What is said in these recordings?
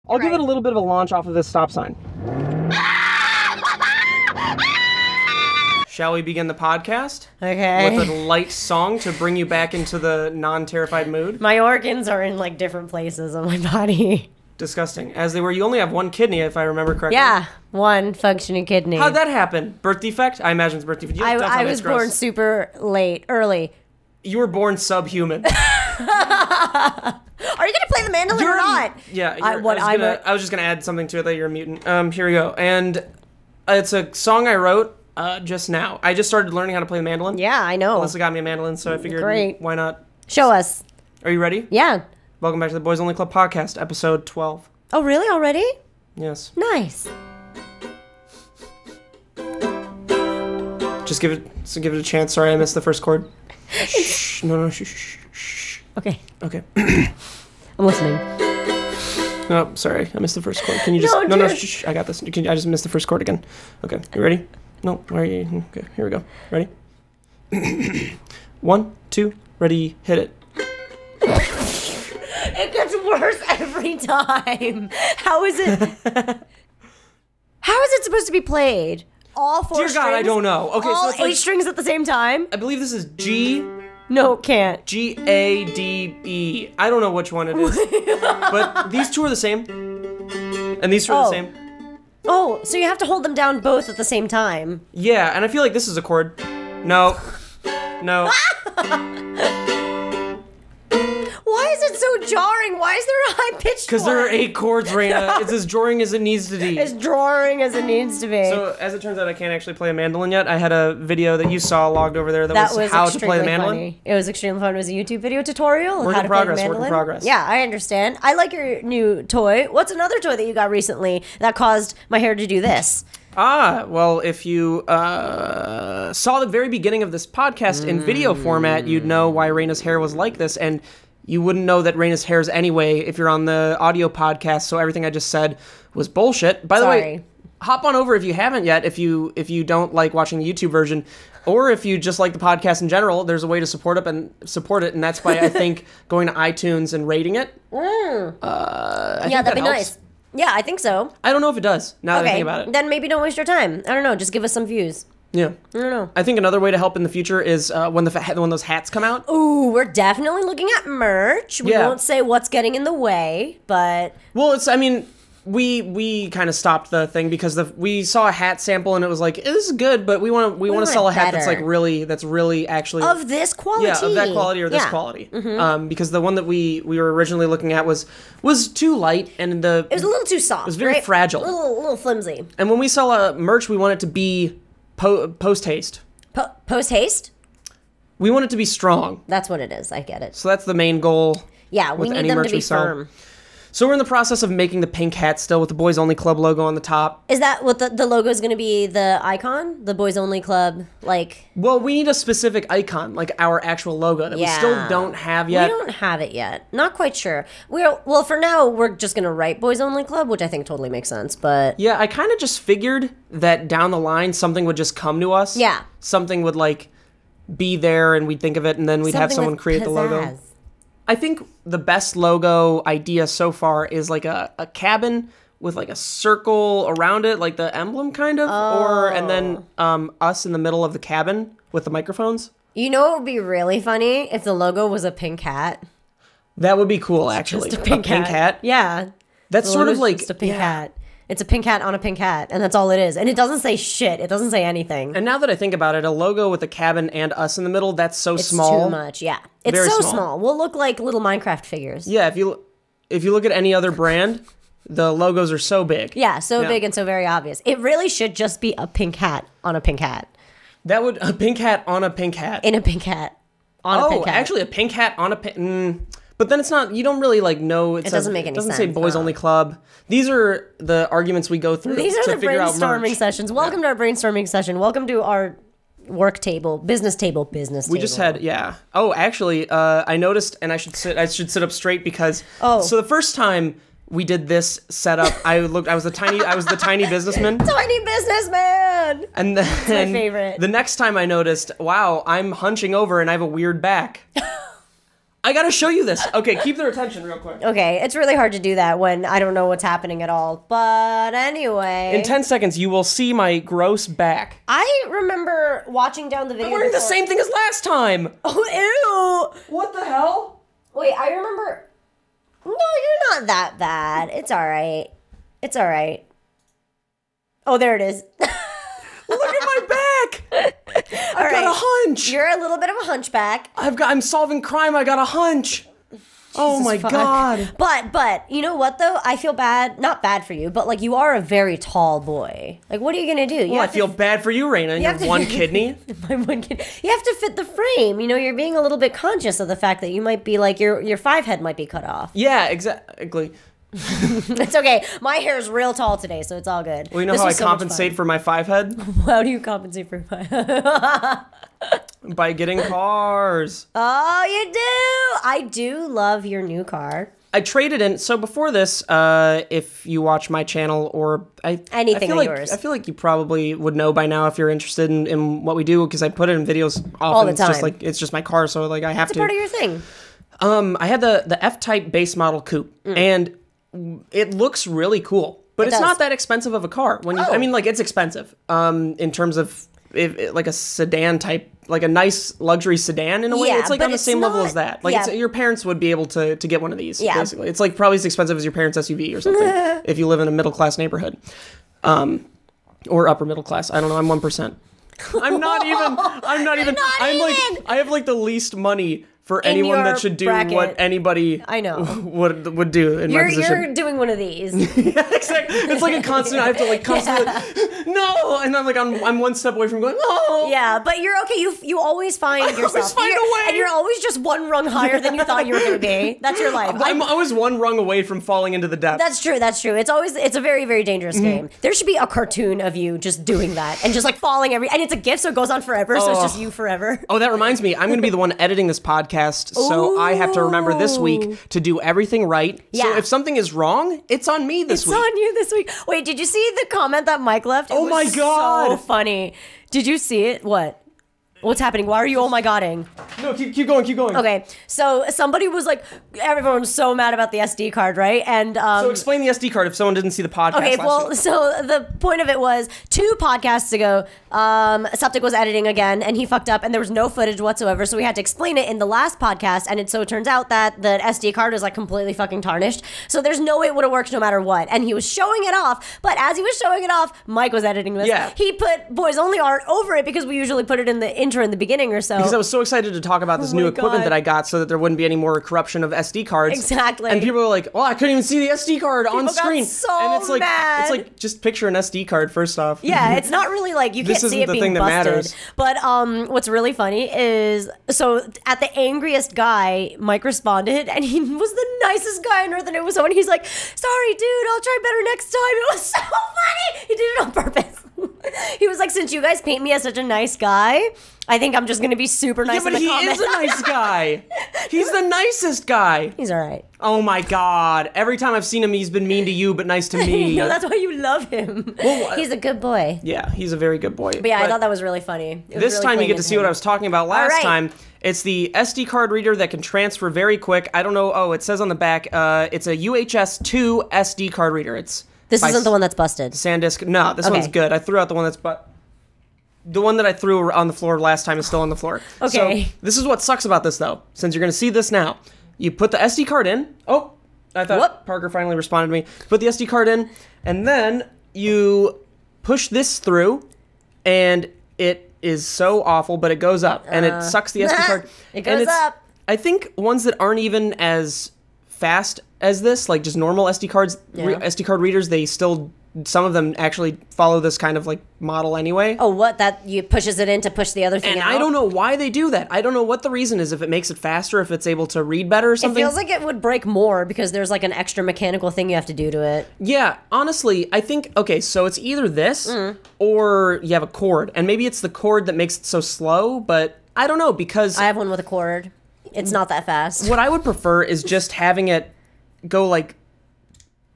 I'll give it a little bit of a launch off of this stop sign. Shall we begin the podcast? Okay. With a light song to bring you back into the non-terrified mood? My organs are in like different places of my body. Disgusting. As they were, you only have one kidney, if I remember correctly. Yeah, one functioning kidney. How'd that happen? Birth defect? I imagine it's birth defect. I was born super early. You were born subhuman. Are you gonna play the mandolin or not? Yeah. I was just gonna add something to it that you're a mutant. Here we go. And it's a song I wrote just now. I just started learning how to play the mandolin. Yeah, I know. Alyssa got me a mandolin, so I figured, why not? Show us. Are you ready? Yeah. Welcome back to the Boys Only Club podcast, episode 12. Oh, really? Already? Yes. Nice. Just give it a chance. Sorry, I missed the first chord. Shh. No. Shh. Okay. Okay. I'm listening. No, sorry, I missed the first chord. Can you just... No, shh. I got this. I just missed the first chord again. Okay, you ready? No, where are you? Okay, here we go. Ready? 1, 2, ready, hit it. It gets worse every time. How is it supposed to be played? All 4 strings? Dear God, I don't know. Okay, all so it's 8 strings at the same time? I believe this is G. No, it can't. G-A-D-E. I don't know which one it is. But these two are the same. And these two are the same. Oh, so you have to hold them down both at the same time. Yeah, and I feel like this is a chord. No. Why is it so jarring? Why is there a high-pitched Because there are 8 chords, Reina. It's as jarring as it needs to be. As jarring as it needs to be. So, as it turns out, I can't actually play a mandolin yet. I had a video that you saw logged over there that was how to play the mandolin. Funny. It was extremely fun. It was a YouTube video tutorial of Work how in to play the progress, mandolin. work in progress. Yeah, I understand. I like your new toy. What's another toy that you got recently that caused my hair to do this? Well, if you saw the very beginning of this podcast in video format, you'd know why Reina's hair was like this, and you wouldn't know that Reina's hair's anyway if you're on the audio podcast, so everything I just said was bullshit. By the way, hop on over if you haven't yet, if you don't like watching the YouTube version, or if you just like the podcast in general, there's a way to support it, and that's by, I think, going to iTunes and rating it. Yeah, that'd be nice. Yeah, I think so. I don't know if it does, now that I think about it. Then maybe don't waste your time. I don't know, just give us some views. Yeah. I don't know. I think another way to help in the future is when those hats come out. Ooh, we're definitely looking at merch. We won't say what's getting in the way, but... Well, we kind of stopped the thing because we saw a hat sample and it was like, this is good, but we want to sell a hat that's really actually of this quality. Yeah, of that quality or this quality. Mm-hmm. Because the one that we were originally looking at was too light and it was a little too soft. It was very fragile, a little flimsy. And when we sell a merch, we want it to be post haste. Post haste? We want it to be strong. That's what it is. I get it. So that's the main goal. Yeah, we need them to be firm. So we're in the process of making the pink hat still with the Boys Only Club logo on the top. Is that what the logo is going to be? The icon? The Boys Only Club, like... Well, we need a specific icon, like our actual logo that we still don't have yet. We don't have it yet. Not quite sure. Well, for now, we're just going to write Boys Only Club, which I think totally makes sense, but... Yeah, I kind of just figured that down the line, something would just come to us. Yeah. Something would, be there, and we'd think of it, and then we'd have someone create the logo. I think the best logo idea so far is a cabin with a circle around it, like the emblem kind of, and then us in the middle of the cabin with the microphones. You know what would be really funny if the logo was a pink hat? That would be cool, actually. Just a pink hat. Yeah. That's sort of like just a pink hat. It's a pink hat on a pink hat, and that's all it is. And it doesn't say shit. It doesn't say anything. And now that I think about it, a logo with a cabin and us in the middle, that's so small. It's too much, yeah. It's very so small. We'll look like little Minecraft figures. Yeah, if you look at any other brand, the logos are so big. Yeah, big and so very obvious. It really should just be a pink hat on a pink hat. A pink hat on a pink hat. In a pink hat. On a pink hat. Oh, actually a pink hat on a pink... But then it's not, you don't really know. It doesn't make any sense. It doesn't say Boys Only Club. These are the arguments we go through to figure out merch. These are the brainstorming sessions. Welcome to our brainstorming session. Welcome to our work table, business table. We just had, Oh, actually, I noticed, and I should sit up straight because, so the first time we did this setup, I was the tiny businessman. Tiny businessman! And then, that's my favorite. The next time I noticed, wow, I'm hunching over and I have a weird back. I gotta show you this. Okay, keep their attention real quick. Okay, it's really hard to do that when I don't know what's happening at all. But anyway. In 10 seconds, you will see my gross back. I remember watching down the video. I'm wearing the same thing as last time. Oh, ew. What the hell? Wait, I remember. No, you're not that bad. It's all right. It's all right. Oh, there it is. Look at my back. I've got a hunch. You're a little bit of a hunchback. I'm solving crime. I got a hunch. Oh my God. But you know what though? I feel bad. Not bad for you, but like you are a very tall boy. Like what are you gonna do? Well, I feel bad for you, Reina. You have one kidney. My one kidney. You have to fit the frame. You know, you're being a little bit conscious of the fact that you might be like your 5 head might be cut off. Yeah, exactly. It's okay. My hair is real tall today, so it's all good. Well, you know how I compensate for my 5 head? How do you compensate for my By getting cars. Oh, you do? I do love your new car. I traded in. So before this, if you watch my channel or anything of yours, I feel like you probably would know by now if you're interested in what we do because I put it in videos often. All the time. It's just my car, so like I have to. It's a part of your thing. I had the F-Type base model coupe, and it looks really cool, but it's not that expensive of a car. I mean, like it's expensive in terms of like a sedan type, like a nice luxury sedan in a way. It's like on the same level as that. Like your parents would be able to get one of these. Yeah. Basically, it's like probably as expensive as your parents' SUV or something if you live in a middle class neighborhood, or upper middle class. I don't know. I'm 1%. I'm not even. I have like the least money for anyone that should do bracket. What anybody I know would do in my position. You're doing one of these. Yeah, exactly. It's like a constant. I have to like constantly no, and I'm like I'm one step away from going no. Yeah, but you're okay. You always find yourself. Always find a way. And you're always just one rung higher than you thought you were going to be. That's your life. I'm always one rung away from falling into the depths. That's true. That's true. It's a very very dangerous game. There should be a cartoon of you just doing that and just like falling and it's a GIF, so it goes on forever. So it's just you forever. Oh, that reminds me. I'm going to be the one editing this podcast. So I have to remember this week to do everything right. Yeah. So if something is wrong, it's on me this week. It's on you this week. Wait, did you see the comment that Mike left? Oh my God. So funny. Did you see it? What? What's happening? Why are you oh my godding? No, keep going. Okay, so somebody was like, everyone was so mad about the SD card, right? And so explain the SD card if someone didn't see the podcast. Okay, well, so the point of it was 2 podcasts ago, Septic was editing again, and he fucked up, and there was no footage whatsoever, so we had to explain it in the last podcast, and so it turns out that the SD card was like completely fucking tarnished, so there's no way it would have worked no matter what, and he was showing it off, but as he was showing it off, Mike was editing this. Yeah. He put boys only art over it because we usually put it in the intro in the beginning or so. Because I was so excited to talk about this new equipment that I got so that there wouldn't be any more corruption of SD cards. Exactly. And people were like, "Oh, I couldn't even see the SD card on screen." So and it's like mad. It's like just picture an SD card first off. Yeah, it's not really like you can't see it being busted. But what's really funny is so at the angriest guy, Mike responded, and he was the nicest guy on earth, and it was so. And he's like, "Sorry, dude, I'll try better next time." It was so funny. He did it on purpose. He was like, "Since you guys paint me as such a nice guy, I think I'm just gonna be super nice." Yeah, but he is a nice guy. He's the nicest guy. He's all right. Oh my God! Every time I've seen him, he's been mean to you, but nice to me. No, that's why you love him. Well, he's a good boy. Yeah, he's a very good boy. But yeah, I thought that was really funny. This really time you get to see what I was talking about last time. It's the SD card reader that can transfer very quick. I don't know. Oh, it says on the back, it's a UHS 2 SD card reader. This isn't the one that's busted. SanDisk. No, this one's good. I threw out the one that's the one that I threw on the floor last time is still on the floor. Okay. So this is what sucks about this though. Since you're going to see this now, you put the SD card in. Oh, I thought Parker finally responded to me. Put the SD card in, and then you push this through, and it is so awful, but it goes up, and it sucks the SD card. It goes up. I think ones that aren't even as fast as this, like just normal SD cards, SD card readers, they still, some of them actually follow this kind of like model anyway. Oh, what? That you pushes it in to push the other thing out? And I don't know why they do that. I don't know what the reason is, if it makes it faster, if it's able to read better or something. It feels like it would break more because there's like an extra mechanical thing you have to do to it. Yeah, honestly, I think, okay, so it's either this or you have a cord. And maybe it's the cord that makes it so slow, but I don't know because... I have one with a cord. It's not that fast. What I would prefer is just having it go like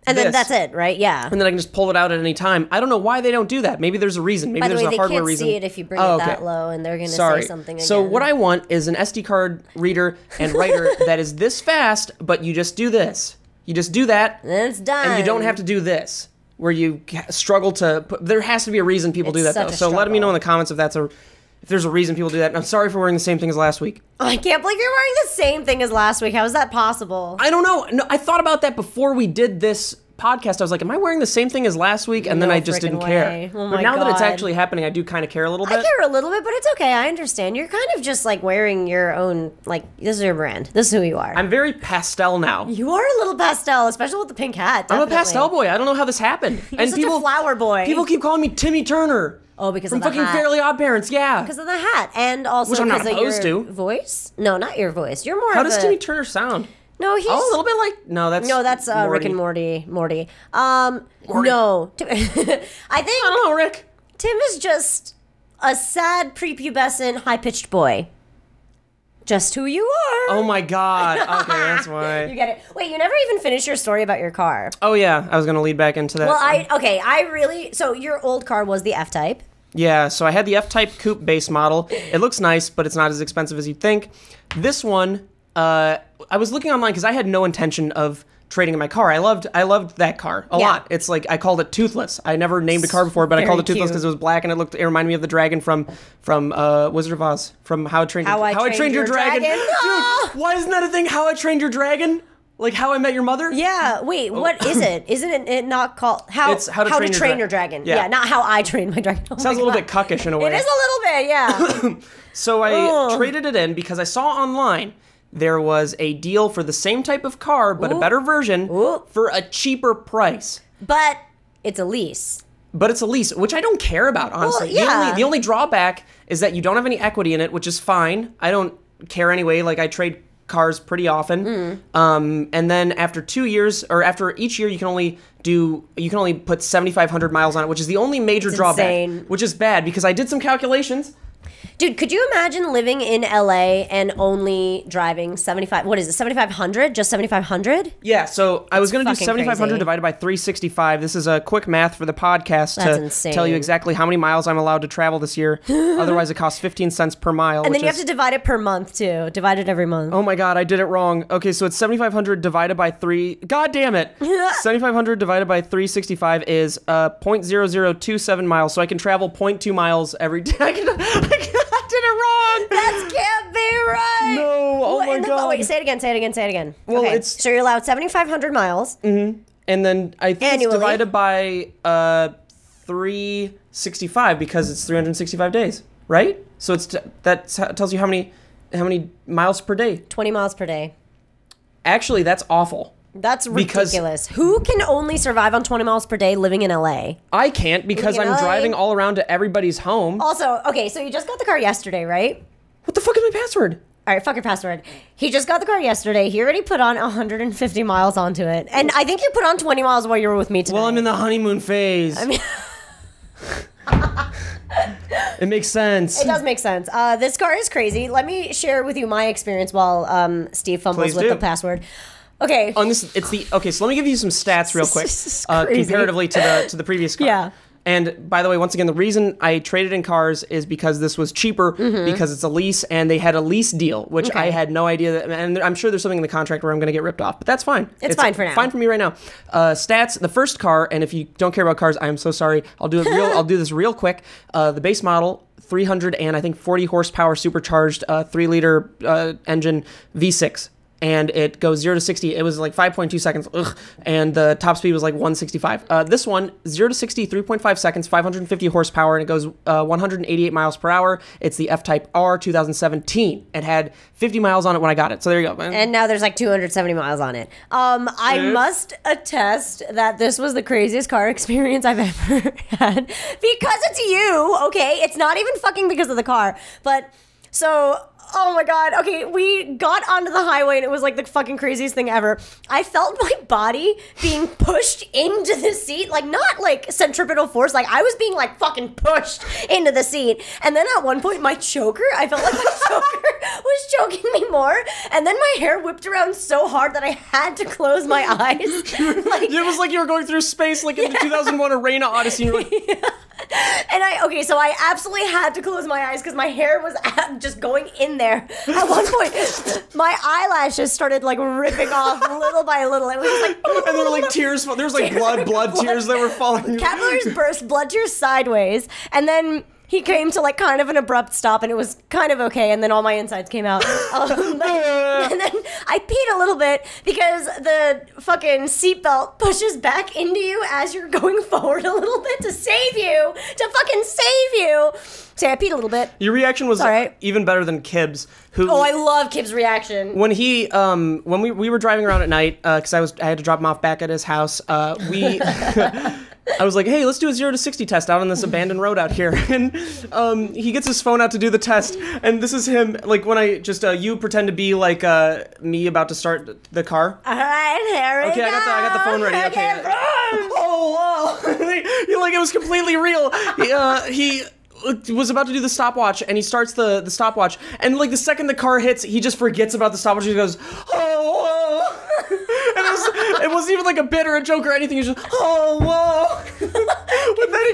And then that's it, right? Yeah. And then I can just pull it out at any time. I don't know why they don't do that. Maybe there's a reason. Maybe By the there's way, a hardware they can't reason. see it if you bring it that low, and they're going to say something again. So what I want is an SD card reader and writer that is this fast, but you just do this. You just do that. And then it's done. And you don't have to do this, where you struggle to put... There has to be a reason people do that, though. So let me know in the comments if there's a reason people do that. And I'm sorry for wearing the same thing as last week. I can't believe you're wearing the same thing as last week. How is that possible? I don't know. No, I thought about that before we did this podcast. I was like, am I wearing the same thing as last week? And then I just didn't care. Oh but now that it's actually happening, I do kind of care a little bit. I care a little bit, but it's okay. I understand. You're kind of just like wearing your own, like, this is your brand. This is who you are. I'm very pastel now. You are a little pastel, especially with the pink hat. Definitely. I'm a pastel boy. I don't know how this happened. You're such a flower boy. People keep calling me Timmy Turner. Oh, because from of the fucking hat. Fairly Odd Parents, yeah. Because of the hat, and also which I'm not because of opposed your to. Voice. No, not your voice. You're more. How of does a... Timmy Turner sound? No, he's a little bit like that's Rick and Morty. Morty. No, I think I don't know, Rick. Tim is just a sad, prepubescent, high-pitched boy. Just who you are. Oh my god. Okay, that's why. You get it. Wait, you never even finished your story about your car. Oh yeah, I was gonna lead back into that. Well, so your old car was the F-Type. Yeah, so I had the F-Type coupe base model. It looks nice, but it's not as expensive as you'd think. This one, I was looking online because I had no intention of trading in my car. I loved that car a lot. It's like I called it Toothless. I never named a car before, but I called it Toothless because it was black and it reminded me of the dragon from Wizard of Oz, from How I Trained Your Dragon. Dude, why isn't that a thing? How I Trained Your Dragon? Like How I Met Your Mother? Yeah. Wait, what is it? Isn't it not called How to Train Your Dragon? Yeah, not How I Trained My Dragon. Sounds a little bit cuckish in a way. It is a little bit, yeah. So I traded it in because I saw online there was a deal for the same type of car, but a better version for a cheaper price. But it's a lease. But it's a lease, which I don't care about, honestly. Well, yeah. The only drawback is that you don't have any equity in it, which is fine. I don't care anyway. Like, I trade cars pretty often. And then after 2 years, or after each year, you can only put 7,500 miles on it, which is the only major drawback. Insane. Which is bad, because I did some calculations. Dude, could you imagine living in LA and only driving 7,500? Just 7,500? Yeah, so I was going to do 7,500 crazy. divided by 365. This is a quick math for the podcast That's tell you insane. exactly how many miles I'm allowed to travel this year. Otherwise, it costs 15 cents per mile. And then you have to divide it per month, too. Divide it every month. Oh my god, I did it wrong. Okay, so it's 7,500 divided by 3. God damn it. 7,500 divided by 365 is 0.0027 miles, so I can travel 0.2 miles every day. I did it wrong. That can't be right. No, oh my god. Wait, say it again. Well, okay. it's... So you're allowed 7,500 miles. Mm-hmm. And then I think annually. It's divided by 365 because it's 365 days, right? So that tells you how many miles per day. 20 miles per day. Actually, that's awful. That's ridiculous. Who can only survive on 20 miles per day living in LA? I can't because I'm driving all around to everybody's home. Also, okay, so you just got the car yesterday, right? What the fuck is my password? All right, fuck your password. He just got the car yesterday. He already put on 150 miles onto it. And I think you put on 20 miles while you were with me today. Well, I'm in the honeymoon phase. I mean... It makes sense. It does make sense. This car is crazy. Let me share with you my experience while Steve fumbles with the password. Okay. So let me give you some stats real quick, comparatively to the previous car. Yeah. And by the way, once again, the reason I traded in cars is because this was cheaper, because it's a lease, and they had a lease deal, which I had no idea. And I'm sure there's something in the contract where I'm going to get ripped off, but that's fine. It's fine for now. Fine for me right now. Stats: the first car, and if you don't care about cars, I am so sorry. I'll do this real quick. The base model, 340 horsepower, supercharged, 3-liter engine, V6. And it goes 0 to 60. It was like 5.2 seconds. And the top speed was like 165. This one, 0 to 60, 3.5 seconds, 550 horsepower, and it goes 188 miles per hour. It's the F-Type R 2017. It had 50 miles on it when I got it. So there you go. And now there's like 270 miles on it. I must attest that this was the craziest car experience I've ever had. Because it's you, okay? It's not even fucking because of the car. But so... Oh my god. Okay, we got onto the highway and it was like the fucking craziest thing ever. I felt my body being pushed into the seat, like not like centripetal force, like I was being like fucking pushed into the seat. And then at one point my choker, I felt like my choker was choking me more. And then my hair whipped around so hard that I had to close my eyes. It was like you were going through space like in the 2001 Reina Odyssey. And you're like, And so I absolutely had to close my eyes because my hair was just going in there. At one point, my eyelashes started like ripping off little by little. It was just like, and there were like tears. There was like blood tears that were falling. Capillaries burst, blood tears sideways, and then he came to like kind of an abrupt stop, and it was kind of okay, and then all my insides came out. And then I peed a little bit because the fucking seatbelt pushes back into you as you're going forward a little bit to save you, to fucking save you. So I peed a little bit. Your reaction was even better than Kib's. Oh, I love Kib's reaction. When he, when we were driving around at night, because I had to drop him off back at his house. I was like, hey, let's do a 0 to 60 test out on this abandoned road out here. And he gets his phone out to do the test. And this is him, like, when I just, you pretend to be, like, me about to start the car. All right, here we go. I got the phone ready. Okay. Oh, wow. Like, it was completely real. He was about to do the stopwatch, and he starts the stopwatch. And, like, the second the car hits, he just forgets about the stopwatch. He goes, oh, whoa. And it wasn't even like a bit or a joke or anything. He was just, oh, whoa. With that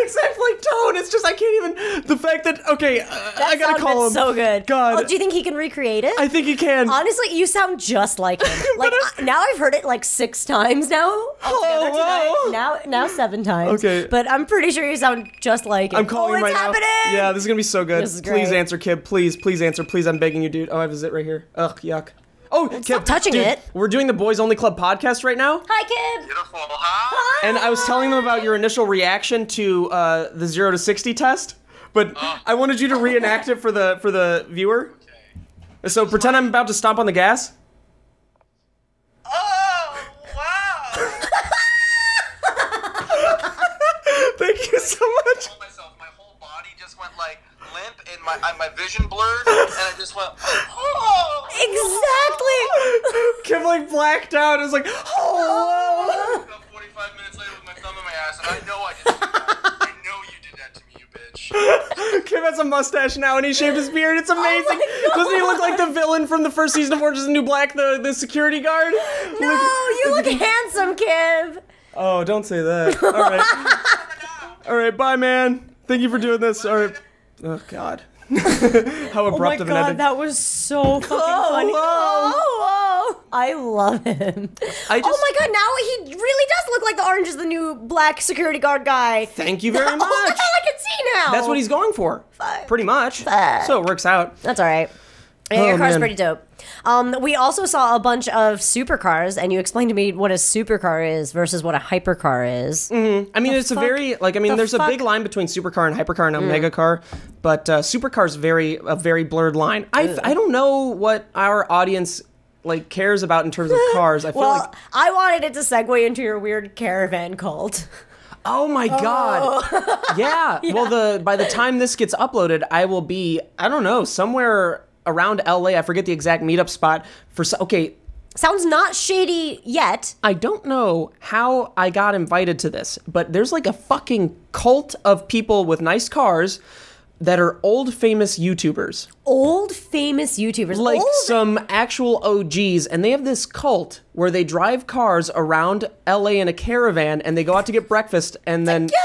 exact like tone, it's just I can't even. The fact that I gotta call him. So good. God. Oh, do you think he can recreate it? I think he can. Honestly, you sound just like him. Like now, I've heard it like 6 times now. Oh, whoa. Now 7 times. Okay. But I'm pretty sure you sound just like him. I'm calling him right happening. now. Yeah, this is gonna be so good. This is great. Please answer, Kib. Please answer. Please, I'm begging you, dude. Oh, I have a zit right here. Ugh, yuck. Oh, Kib, touching dude, it. We're doing the Boys Only Club podcast right now. Hi, Kib. Beautiful. Hi. And I was telling them about your initial reaction to the 0 to 60 test, but I wanted you to reenact it for the viewer. Okay. So pretend I'm about to stomp on the gas. Oh, wow. Thank you so much. My whole body just went like limp and my vision blurred and I just went, oh. Exactly. Kim like blacked out. It was like, oh. About 45 minutes later with my thumb in my ass, and I know I did that. I know you did that to me, you bitch. Kim has a mustache now and he shaved his beard. It's amazing. Doesn't he look like the villain from the first season of Orange is the New Black, the security guard? No, you look handsome, Kib. Oh, don't say that. All right. All right, bye, man. Thank you for doing this. All right. Oh, God. How abrupt of an ending. That was so fucking funny. Oh, I love him. Oh my god, now he really does look like the Orange is the New Black security guard guy. Thank you very much. Oh, that's all I can see now. That's what he's going for. Pretty much. So it works out. That's all right. Yeah, your car's pretty dope. We also saw a bunch of supercars, and you explained to me what a supercar is versus what a hypercar is. Mm-hmm. I mean, it's a very, like, I mean, there's a big line between supercar and hypercar and a megacar, but supercar is a very blurred line. I don't know what our audience like cares about in terms of cars. I feel like I wanted it to segue into your weird caravan cult. Oh my god. Yeah. Well, by the time this gets uploaded, I will be, I don't know, somewhere around LA. I forget the exact meetup spot for Sounds not shady yet. I don't know how I got invited to this, but there's like a fucking cult of people with nice cars that are old famous YouTubers. Old famous YouTubers. Like some actual OGs, and they have this cult where they drive cars around LA in a caravan and they go out to get breakfast and then together.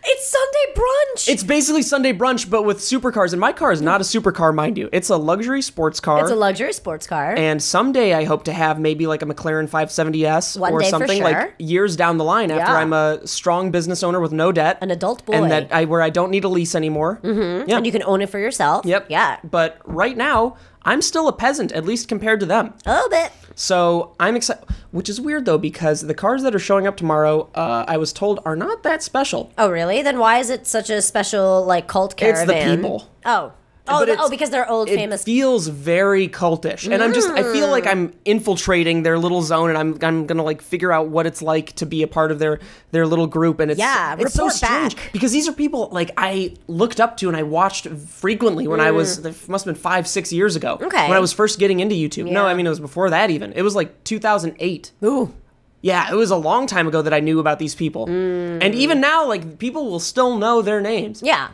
It's Sunday brunch. It's basically Sunday brunch, but with supercars. And my car is not a supercar, mind you. It's a luxury sports car. It's a luxury sports car. And someday I hope to have maybe like a McLaren 570S One or day something for sure. like years down the line after I'm a strong business owner with no debt. An adult boy. And where I don't need a lease anymore. Mm-hmm. Yeah. And you can own it for yourself. Yep. Yeah. But right now, I'm still a peasant, at least compared to them. A little bit. So I'm excited, which is weird though, because the cars that are showing up tomorrow, I was told are not that special. Oh, really? Then why is it such a special, like, cult caravan? It's the people. Oh. Because they're old, it famous. feels very cultish, and I feel like I'm infiltrating their little zone, and I'm gonna like figure out what it's like to be a part of their little group, and it's so strange because these are people like I looked up to and I watched frequently when I was, it must have been 5-6 years ago, when I was first getting into YouTube. No, I mean it was before that even. It was like 2008. Ooh. Yeah, it was a long time ago that I knew about these people, and even now, like people will still know their names. Yeah.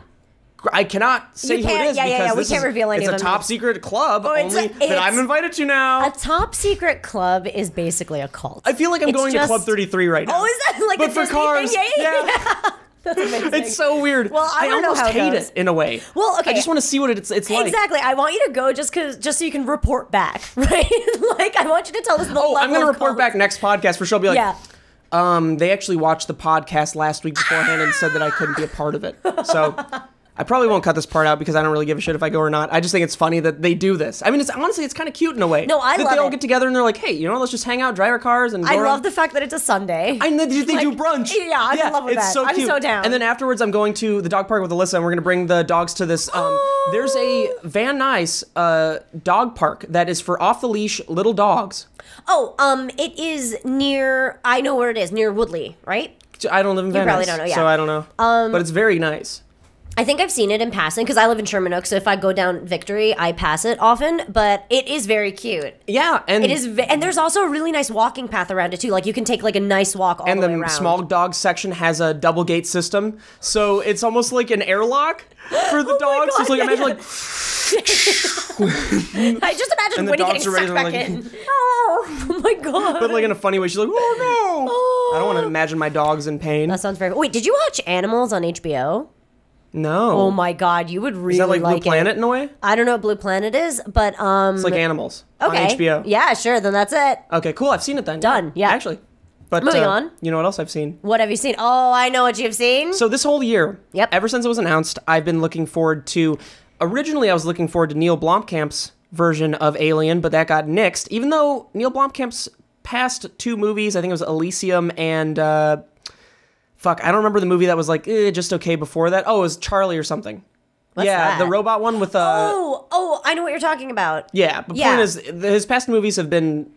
I cannot say who it is because we can't reveal any of them. It's a top secret club that I'm invited to now. A top secret club is basically a cult. I feel like I'm going to Club 33 right now. Oh, is that like but a for Disney cars? thing? Yeah. That's amazing. It's so weird. Well, I don't know almost how it hate goes. it in a way. Well, okay. I just want to see what it's like. Exactly. I want you to go just so you can report back, right? Like I want you to tell us the level I'm going to of report cult. back next podcast for sure. I'll be like, yeah. They actually watched the podcast last week beforehand and said that I couldn't be a part of it. So I probably won't cut this part out because I don't really give a shit if I go or not. I just think it's funny that they do this. I mean, it's kind of cute in a way. No, I love that they all it. get together and they're like, hey, let's just hang out, drive our cars, and go I around. love the fact that it's a Sunday. I know they do brunch. Yeah, I'm in love with it's that. So I'm cute. so down. And then afterwards, I'm going to the dog park with Alyssa, and we're going to bring the dogs to this. There's a Van Nuys dog park that is for off-the-leash little dogs. Oh, it is near. I know where it is. Near Woodley, right? I don't live in Van Nuys, probably don't know, yeah. so I don't know. But it's very nice. I think I've seen it in passing because I live in Sherman Oaks, so if I go down Victory, I pass it often. But it is very cute. Yeah, and it is, and there's also a really nice walking path around it too. Like you can take like a nice walk all the way around. And the small dog section has a double gate system, so it's almost like an airlock for the dogs. God, So it's like imagine like. I just imagine And the Winnie dogs getting are ready sucked to, back like- in. Oh my god! But like in a funny way, she's like, oh no! Oh. I don't want to imagine my dogs in pain. That sounds very. Wait, did you watch Animals on HBO? No. Oh my god, you would really Is that like Blue it. Planet in a way? I don't know what Blue Planet is, but It's like Animals on HBO. Yeah, sure. Then that's it. Okay, cool. I've seen it then. Done, yeah. Actually. But Moving on. You know what else I've seen? What have you seen? Oh, I know what you've seen. So this whole year, Yep. ever since it was announced, I've been looking forward to. Originally, I was looking forward to Neil Blomkamp's version of Alien, but that got nixed. Even though Neil Blomkamp's past two movies, I think it was Elysium and I don't remember the movie that was like just okay before that. Oh, it was Charlie or something. What's yeah, that? the robot one with Oh, I know what you're talking about. Yeah, the Yeah. point is, his past movies have been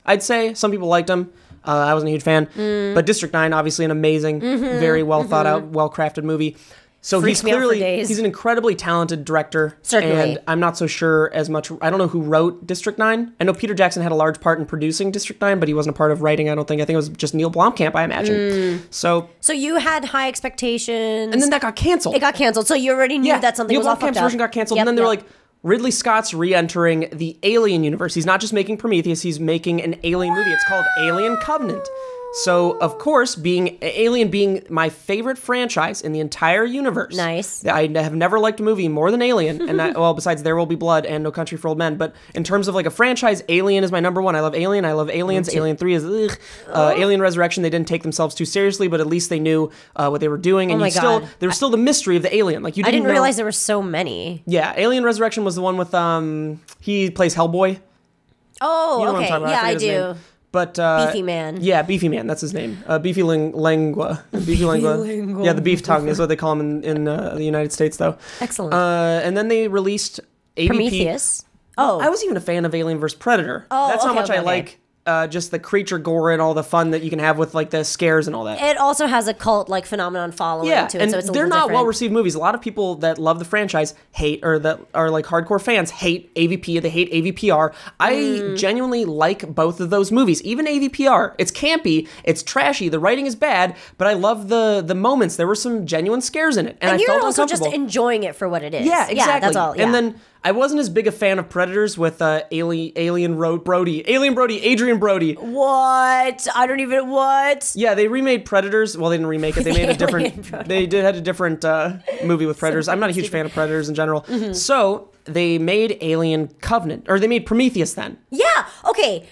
I'd say. Some people liked him. I wasn't a huge fan. But District 9, obviously an amazing, very well thought out, well crafted movie. So Freaks me out for days. he's an incredibly talented director. Certainly. And I'm not so sure as much. I don't know who wrote District 9. I know Peter Jackson had a large part in producing District 9, but he wasn't a part of writing, I don't think. I think it was just Neil Blomkamp, I imagine. So you had high expectations. and then that got canceled. it got canceled. So you already knew that something Neil was all fucked Blomkamp's up. version got canceled, Yep, and then they were yep. like, Ridley Scott's re-entering the Alien universe. He's not just making Prometheus, he's making an Alien movie. It's called Alien Covenant. So, of course, Alien being my favorite franchise in the entire universe. Nice. I have never liked a movie more than Alien, and besides There Will Be Blood and No Country for Old Men. But in terms of like a franchise, Alien is my number one. I love Alien. I love Aliens. Alien 3 is ugh. Alien Resurrection. They didn't take themselves too seriously, but at least they knew what they were doing. And my God. there was still the mystery of the alien. Like you I didn't know- realize there were so many. Yeah, Alien Resurrection was the one with he plays Hellboy. Oh, You know what I'm okay. talking about. Yeah, I forget his do. name. But Beefy Man. Yeah, Beefy Man. That's his name. Beefy Lingua. Beefy Lingua. Yeah, the beef tongue is what they call him in the United States, though. Excellent. And then they released AVP. Prometheus. Oh. I was even a fan of Alien vs Predator. Oh, that's how okay, much okay, I okay. like. Just the creature gore and all the fun that you can have with like the scares and all that. It also has a cult like phenomenon following Yeah, to it, and so it's a they're little not different. well-received movies. A lot of people that love the franchise hate, or that are like hardcore fans, hate AVP. They hate AVPR. I genuinely like both of those movies. Even AVPR. It's campy. It's trashy. The writing is bad, but I love the moments. There were some genuine scares in it, and I you're felt also uncomfortable. just enjoying it for what it is. Yeah, exactly. Yeah, that's all. Yeah. And then I wasn't as big a fan of Predators with Adrian Brody. What? I don't even what? Yeah, they remade Predators. Well, they didn't remake it. They made a different. Had a different movie with Predators. I'm not a huge fan of Predators in general. So they made Alien Covenant, or they made Prometheus then. Yeah. Okay.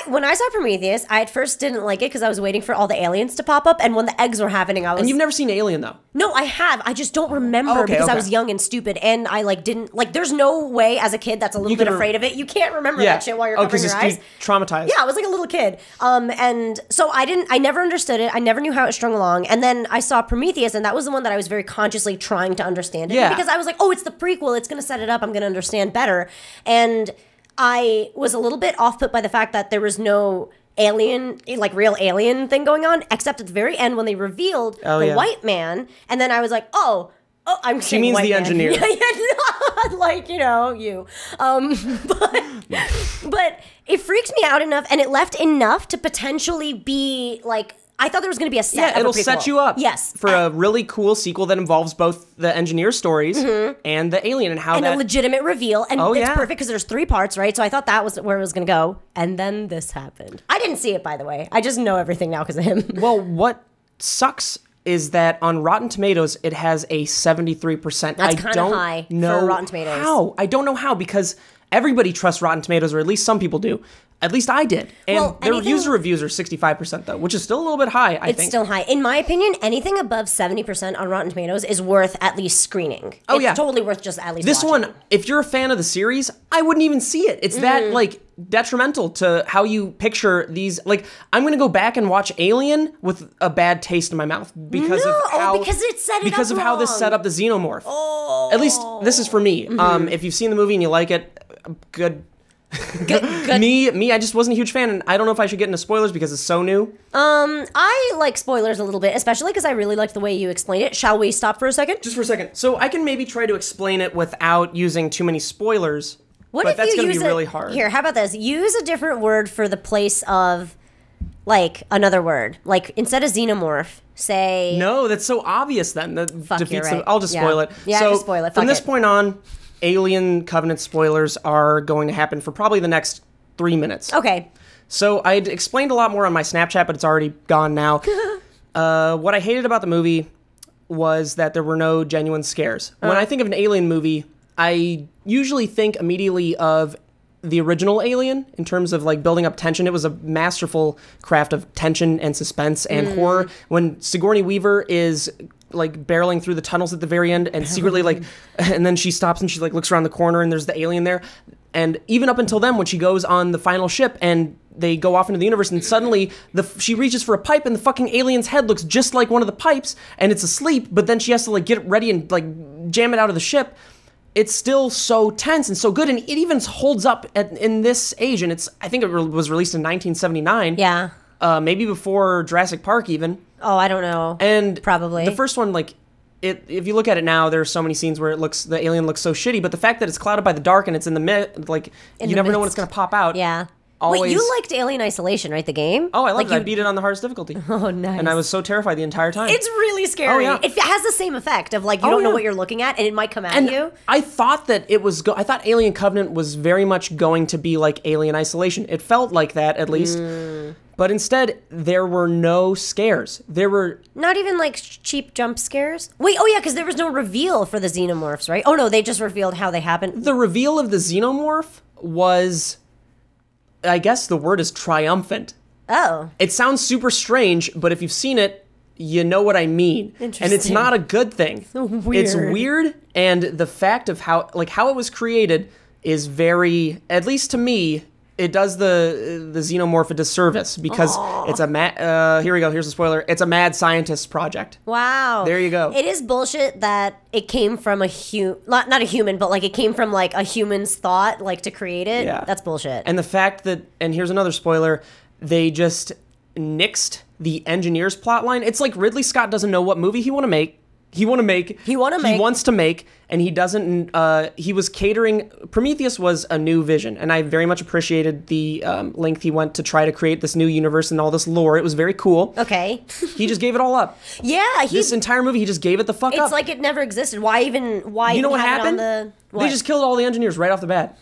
When I saw Prometheus, I at first didn't like it because I was waiting for all the aliens to pop up, and when the eggs were happening, I was. And you've never seen Alien, though? No, I have. I just don't remember because I was young and stupid, and I didn't there's no way as a kid that's a little bit afraid of it. You can't remember that shit while you're covering your eyes. Traumatized. Yeah, I was like a little kid. And so I never understood it. I never knew how it strung along. And then I saw Prometheus, and that was the one that I was very consciously trying to understand it. Yeah. Because I was like, oh, it's the prequel. It's going to set it up. I'm going to understand better. And I was a little bit off-put by the fact that there was no alien, real alien thing going on, except at the very end when they revealed the white man. And then I was like, I'm She means the engineer. Yeah, not you. But it freaks me out enough, and it left enough to potentially be I thought there was going to be a set. Yeah, it'll set you up. Yes, for a really cool sequel that involves both the engineer stories and the alien and a legitimate reveal. And it's perfect because there's 3 parts, right? So I thought that was where it was going to go, and then this happened. I didn't see it, by the way. I just know everything now because of him. Well, what sucks is that on Rotten Tomatoes it has a 73%. That's kind of high for Rotten Tomatoes. How? I don't know how, because everybody trusts Rotten Tomatoes, or at least some people do. At least I did. And their user reviews are 65%, though, which is still a little bit high, I think. It's still high. In my opinion, anything above 70% on Rotten Tomatoes is worth at least screening. It's totally worth just at least This watching. one, if you're a fan of the series, I wouldn't even see it. It's that, detrimental to how you picture these. I'm going to go back and watch Alien with a bad taste in my mouth because of how... because it set it Because up of how this wrong. set up the xenomorph. Oh. At least, this is for me. If you've seen the movie and you like it, good... Good. Me, I just wasn't a huge fan, and I don't know if I should get into spoilers because it's so new. I like spoilers a little bit, especially because I really liked the way you explained it. Shall we stop for a second? Just for a second. So I can maybe try to explain it without using too many spoilers, What but if that's you going to use be really hard. Here, how about this? Use a different word for the place of, another word. Instead of xenomorph, say... No, that's so obvious then. That defeats you're right. I'll just spoil it. Yeah, so just spoil it. From this point on, Alien Covenant spoilers are going to happen for probably the next 3 minutes. Okay. So I'd explained a lot more on my Snapchat, but it's already gone now. What I hated about the movie was that there were no genuine scares. When I think of an Alien movie, I usually think immediately of the original Alien in terms of building up tension. It was a masterful craft of tension and suspense and horror. When Sigourney Weaver is barreling through the tunnels at the very end and secretly and then she stops and she looks around the corner and there's the alien there. And even up until then, when she goes on the final ship and they go off into the universe and suddenly she reaches for a pipe and the fucking alien's head looks just like one of the pipes and it's asleep, but then she has to get it ready and jam it out of the ship. It's still so tense and so good, and it even holds up in this age. And I think it was released in 1979. Yeah. Maybe before Jurassic Park even. Oh, I don't know. And probably the first one, if you look at it now, there's so many scenes where the alien looks so shitty, but the fact that it's clouded by the dark and it's in the you never know when it's going to pop out. Yeah. Always. Wait, you liked Alien Isolation, right? The game? Oh, I loved it. I beat it on the hardest difficulty. Oh, nice. And I was so terrified the entire time. It's really scary. Oh, yeah. It has the same effect of you don't know what you're looking at and it might come at you. I thought that it was... I thought Alien Covenant was very much going to be like Alien Isolation. It felt like that, at least. But instead, there were no scares. There were... Not even cheap jump scares? Wait, because there was no reveal for the xenomorphs, right? Oh no, they just revealed how they happened. The reveal of the xenomorph was... I guess the word is triumphant. Oh. It sounds super strange, but if you've seen it, you know what I mean. Interesting. And it's not a good thing. So weird. It's weird, and the fact of how it was created is very, at least to me, it does the xenomorph a disservice because it's here we go, here's a spoiler. It's a mad scientist project. Wow. There you go. It is bullshit that it came from not a human, but it came from a human's thought to create it. Yeah. That's bullshit. And the fact that, and here's another spoiler, they just nixed the engineer's plotline. It's like Ridley Scott doesn't know what movie he wants to make, and he doesn't. He was catering. Prometheus was a new vision, and I very much appreciated the length he went to try to create this new universe and all this lore. It was very cool. Okay. He just gave it all up. Yeah. This entire movie, he just gave it the fuck up. It's like it never existed. Why even? Why? You know even what have happened? It on They just killed all the engineers right off the bat.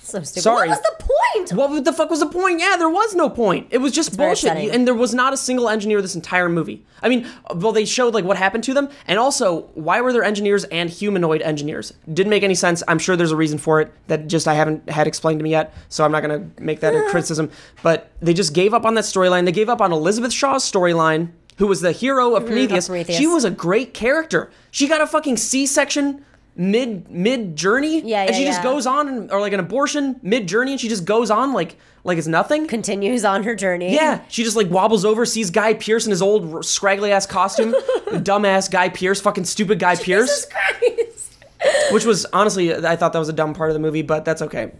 So stupid. Sorry. What was the point? What the fuck was the point? Yeah, there was no point. It was just very bullshit. upsetting. And there was not a single engineer this entire movie. I mean, well, they showed like what happened to them, and also why were there engineers and humanoid engineers? Didn't make any sense. I'm sure there's a reason for it that just I haven't had explained to me yet, so I'm not gonna make that a criticism. But they just gave up on that storyline. They gave up on Elizabeth Shaw's storyline, who was the hero of Prometheus. She was a great character. She got a fucking C-section mid journey, and she just goes on, or like an abortion mid journey, and she just goes on like it's nothing. Continues on her journey. Yeah, she just like wobbles over, sees Guy Pearce in his old scraggly ass costume, dumbass Guy Pearce, fucking stupid Guy Pearce. Jesus Christ. Which was honestly, I thought that was a dumb part of the movie, but that's okay.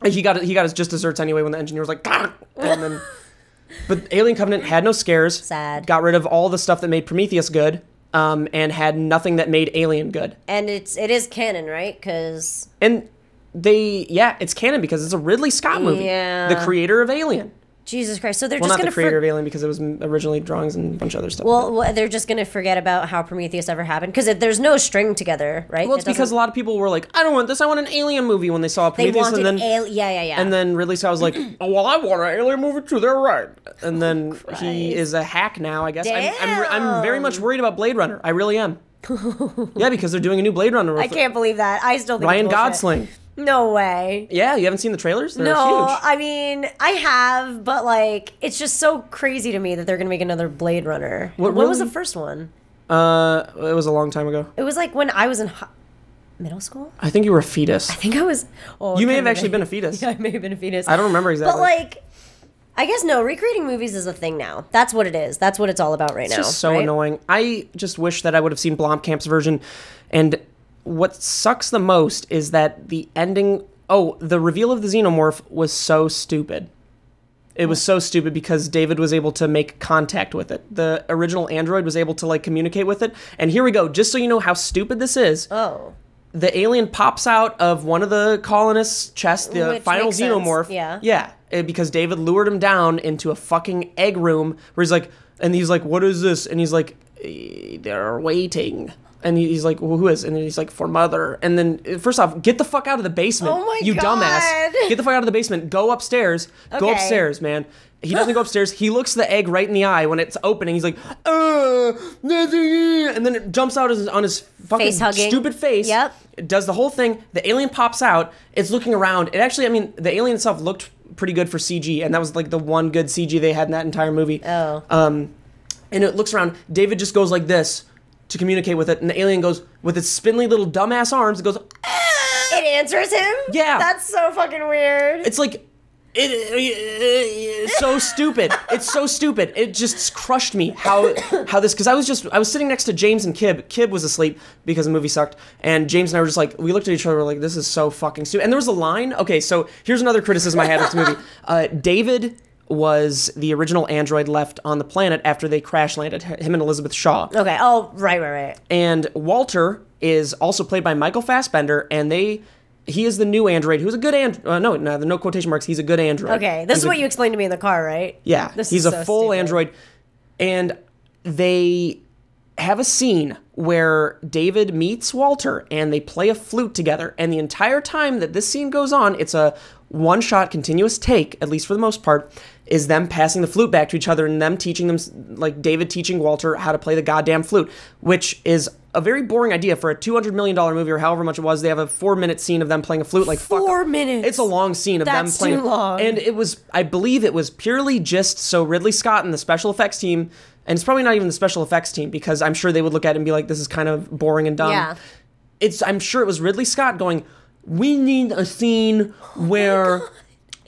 He got his just desserts anyway when the engineer was like, and then. But Alien Covenant had no scares. Sad. Got rid of all the stuff that made Prometheus good. And had nothing that made Alien good. And it is canon, right? Because it's canon because it's a Ridley Scott movie. Yeah. The creator of Alien. Jesus Christ. So they're Well, just not going the creator of Alien because it was originally drawings and a bunch of other stuff. Well, they're just going to forget about how Prometheus ever happened because there's no string together, right? Well, it's because a lot of people were like, I don't want this. I want an Alien movie when they saw they Prometheus. wanted And then, yeah. And then Ridley Scott was like, oh, well, I want an Alien movie too. They're right. And then he is a hack now, I guess. I'm very much worried about Blade Runner. I really am. Yeah, because they're doing a new Blade Runner. I can't believe that. I still think Ryan it's bullshit. Gosling. No way. Yeah, you haven't seen the trailers? They're No, huge. I mean, I have, but like, it's just so crazy to me that they're going to make another Blade Runner. When was the first one? It was a long time ago. It was like when I was in middle school? I think you were a fetus. I think I was... Oh, You may have actually been a fetus. Yeah, I may have been a fetus. I don't remember exactly. But like, I guess no, recreating movies is a thing now. That's what it is. That's what it's all about right now. It's just so right? annoying. I just wish that I would have seen Blomkamp's version. And what sucks the most is that the ending... Oh, the reveal of the xenomorph was so stupid. It was so stupid because David was able to make contact with it. The original android was able to like communicate with it. And here we go. Just so you know how stupid this is. Oh. The alien pops out of one of the colonists' chests, the Which final makes sense. xenomorph. Yeah. Yeah, because David lured him down into a fucking egg room where he's like, what is this? And he's like, they're waiting. And he's like, well, who is? And he's like, for mother. And then, first off, get the fuck out of the basement. Oh my you God. dumbass. Get the fuck out of the basement. Go upstairs. Go Okay. upstairs, man. He doesn't go upstairs. He looks the egg right in the eye when it's opening. He's like, and then it jumps out on his fucking Face-hugging. stupid face. Yep. It does the whole thing. The alien pops out. It's looking around. It actually, I mean, the alien itself looked pretty good for CG, and that was like the one good CG they had in that entire movie. Oh. And it looks around. David just goes like this to communicate with it, and the alien goes with its spindly little dumbass arms. It goes. It answers him? Yeah. That's so fucking weird. It's like. It's so stupid. It's so stupid. It just crushed me how this, because I was sitting next to James and Kib. Kib was asleep because the movie sucked, and James and I were just like, we looked at each other, we're like, this is so fucking stupid. And there was a line. Okay, so here's another criticism I had of this movie. David was the original android left on the planet after they crash landed. Him and Elizabeth Shaw. Okay. Oh, right. And Walter is also played by Michael Fassbender, and he is the new android who's a good android. No quotation marks. He's a good android. Okay. This is what you explained to me in the car, right? Yeah. He's a so full stupid. android. And they have a scene where David meets Walter and they play a flute together. And the entire time that this scene goes on, it's a one-shot continuous take, at least for the most part, is them passing the flute back to each other and them teaching them, like David teaching Walter how to play the goddamn flute, which is a very boring idea for a $200 million movie or however much it was. They have a 4-minute scene of them playing a flute. Like 4 minutes. It's a long scene of That's them playing. too long. And it was, I believe it was purely just so Ridley Scott and the special effects team, and it's probably not even the special effects team because I'm sure they would look at it and be like, this is kind of boring and dumb. Yeah. I'm sure it was Ridley Scott going, we need a scene where...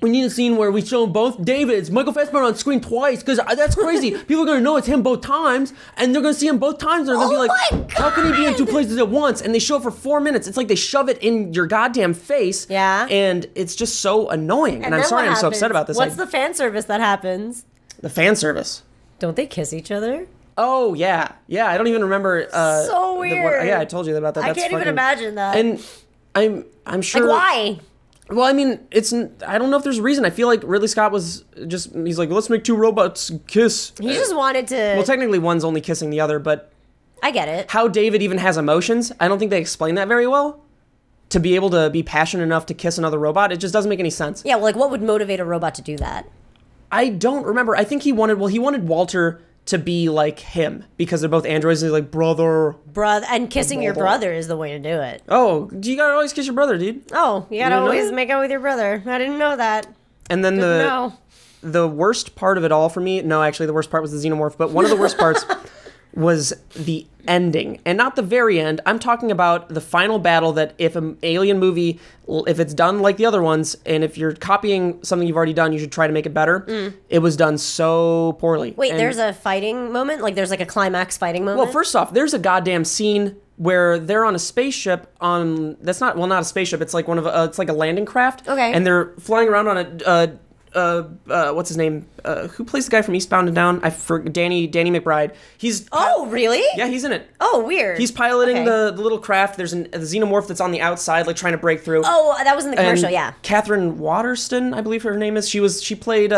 We need a scene where we show both Davids, Michael Fassbender on screen twice, because that's crazy. People are going to know it's him both times, and they're going to see him both times, and they're going to be like, how can he be in 2 places at once? And they show it for 4 minutes. It's like they shove it in your goddamn face. Yeah. And it's just so annoying. And I'm then sorry what I'm so happens? upset about this. What's the fan service that happens? The fan service. Don't they kiss each other? Oh, yeah. Yeah, I don't even remember. So weird. Yeah, I told you about that. I That's can't even fucking- imagine that. And I'm sure... Like, why? Well, I mean, I don't know if there's a reason. I feel like Ridley Scott was he's like, let's make 2 robots kiss. He just wanted to... Well, technically one's only kissing the other, but I get it. how David even has emotions, I don't think they explain that very well. to be able to be passionate enough to kiss another robot, it just doesn't make any sense. Yeah, well, like what would motivate a robot to do that? I don't remember. I think he wanted Walter to be like him because they're both androids and he's like, brother. And kissing your brother is the way to do it. Oh, you gotta always kiss your brother, dude. Oh, you gotta always make out with your brother. I didn't know that. And then the worst part of it all for me, no, actually the worst part was the xenomorph, but one of the worst parts was the ending. And not the very end. I'm talking about the final battle that if an alien movie, if it's done like the other ones, and if you're copying something you've already done, you should try to make it better. It was done so poorly. Wait, there's a fighting moment? Like there's like a climax fighting moment? Well, first off, there's a goddamn scene where they're on a spaceship that's not a spaceship. It's like it's like a landing craft. Okay. And they're flying around on what's his name? Who plays the guy from Eastbound and Down? Danny McBride. Oh, really? Yeah, he's in it. Oh, weird. He's piloting the little craft. There's the xenomorph that's on the outside, like trying to break through. Oh, that was in the commercial, yeah. Catherine Waterston, I believe her name is. She played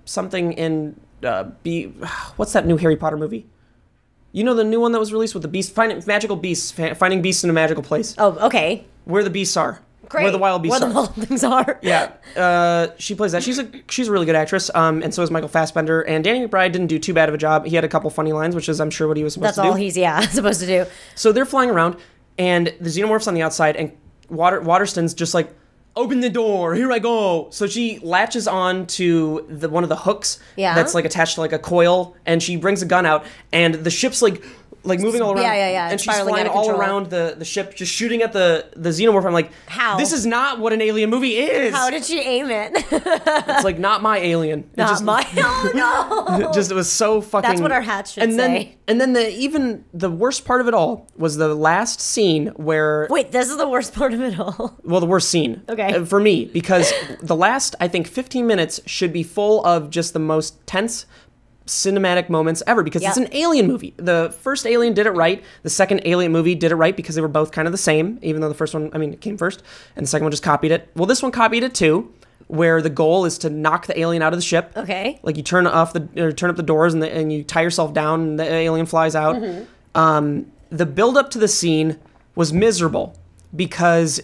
something in what's that new Harry Potter movie? You know the new one that was released with the beast, magical beasts, finding beasts in a magical place. Oh, okay. Where the beasts are. Great. Where the wild beasts Where the wild things are. Yeah. She plays that. She's a really good actress. And so is Michael Fassbender. And Danny McBride didn't do too bad of a job. He had a couple funny lines, which is, I'm sure, what he was supposed to do. That's all he's, supposed to do. So they're flying around, and the xenomorph's on the outside, and Waterston's just like, open the door, here I go. So she latches on to one of the hooks that's like attached to like a coil, and she brings a gun out, and the ship's like moving all around. Yeah. And she's flying all around the ship, just shooting at the xenomorph. I'm like, how? This is not what an alien movie is. How did she aim it? It's like, not my alien. Oh, no. It was so fucking... That's what our hats should say. And then even the worst part of it all was the last scene where... Wait, this is the worst part of it all? Well, the worst scene. Okay. For me, because the last, I think, 15 minutes should be full of just the most tense cinematic moments ever, because it's an alien movie. The first Alien did it right. The second Alien movie did it right because they were both kind of the same, even though the first one, it came first, and the second one just copied it. Well, this one copied it too, where the goal is to knock the alien out of the ship. Okay. Like you turn up the doors and you tie yourself down and the alien flies out. Mm-hmm. The build up to the scene was miserable because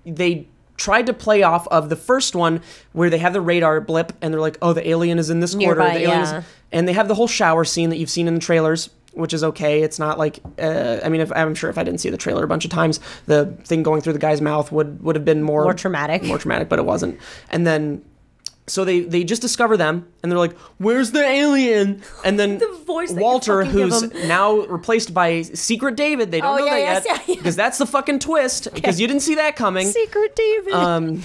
they tried to play off of the first one where they have the radar blip and they're like, oh, the alien is in this quarter. And they have the whole shower scene that you've seen in the trailers, which is okay. It's not like, I'm sure if I didn't see the trailer a bunch of times, the thing going through the guy's mouth would have been more traumatic. More traumatic, but it wasn't. And then, so they just discover them and they're like, where's the alien? And then the voice Walter, who's now replaced by Secret David, they don't know that yet, because that's the fucking twist, because you didn't see that coming. Secret David.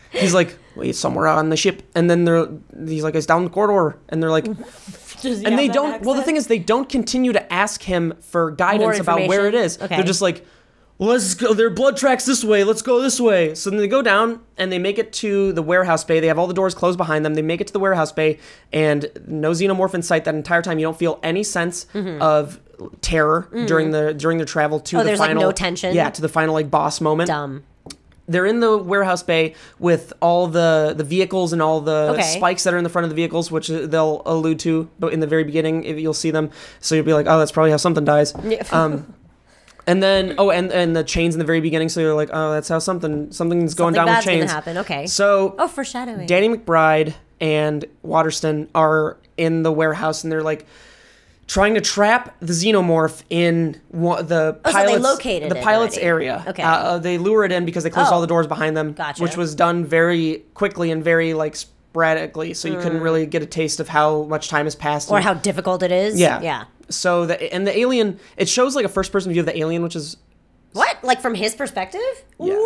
He's like, wait, somewhere on the ship, and then he's like, it's down the corridor, and they're like, and they don't. Well, the thing is, they don't continue to ask him for guidance about where it is. Okay. They're just like, let's go. There are blood tracks this way. Let's go this way. So then they go down and they make it to the warehouse bay. They have all the doors closed behind them. They make it to the warehouse bay, and no xenomorph in sight that entire time. You don't feel any sense of terror during their travel to the there's final. Like no tension. Yeah, to the final like boss moment. Dumb. They're in the warehouse bay with all the vehicles and all the spikes that are in the front of the vehicles, which they'll allude to in the very beginning. If you'll see them, so you'll be like, oh, that's probably how something dies. Yeah. And then and the chains in the very beginning, so you're like, oh, that's how something's going down with chains. Gonna happen. Okay. So foreshadowing. Danny McBride and Waterston are in the warehouse, and they're like trying to trap the xenomorph in the pilot's area. Okay. They lure it in because they closed all the doors behind them, Gotcha. which was done very quickly and very like sporadically, so you couldn't really get a taste of how much time has passed or how difficult it is. Yeah. So the alien, it shows like a first-person view of the alien, which is what, like from his perspective. Yeah.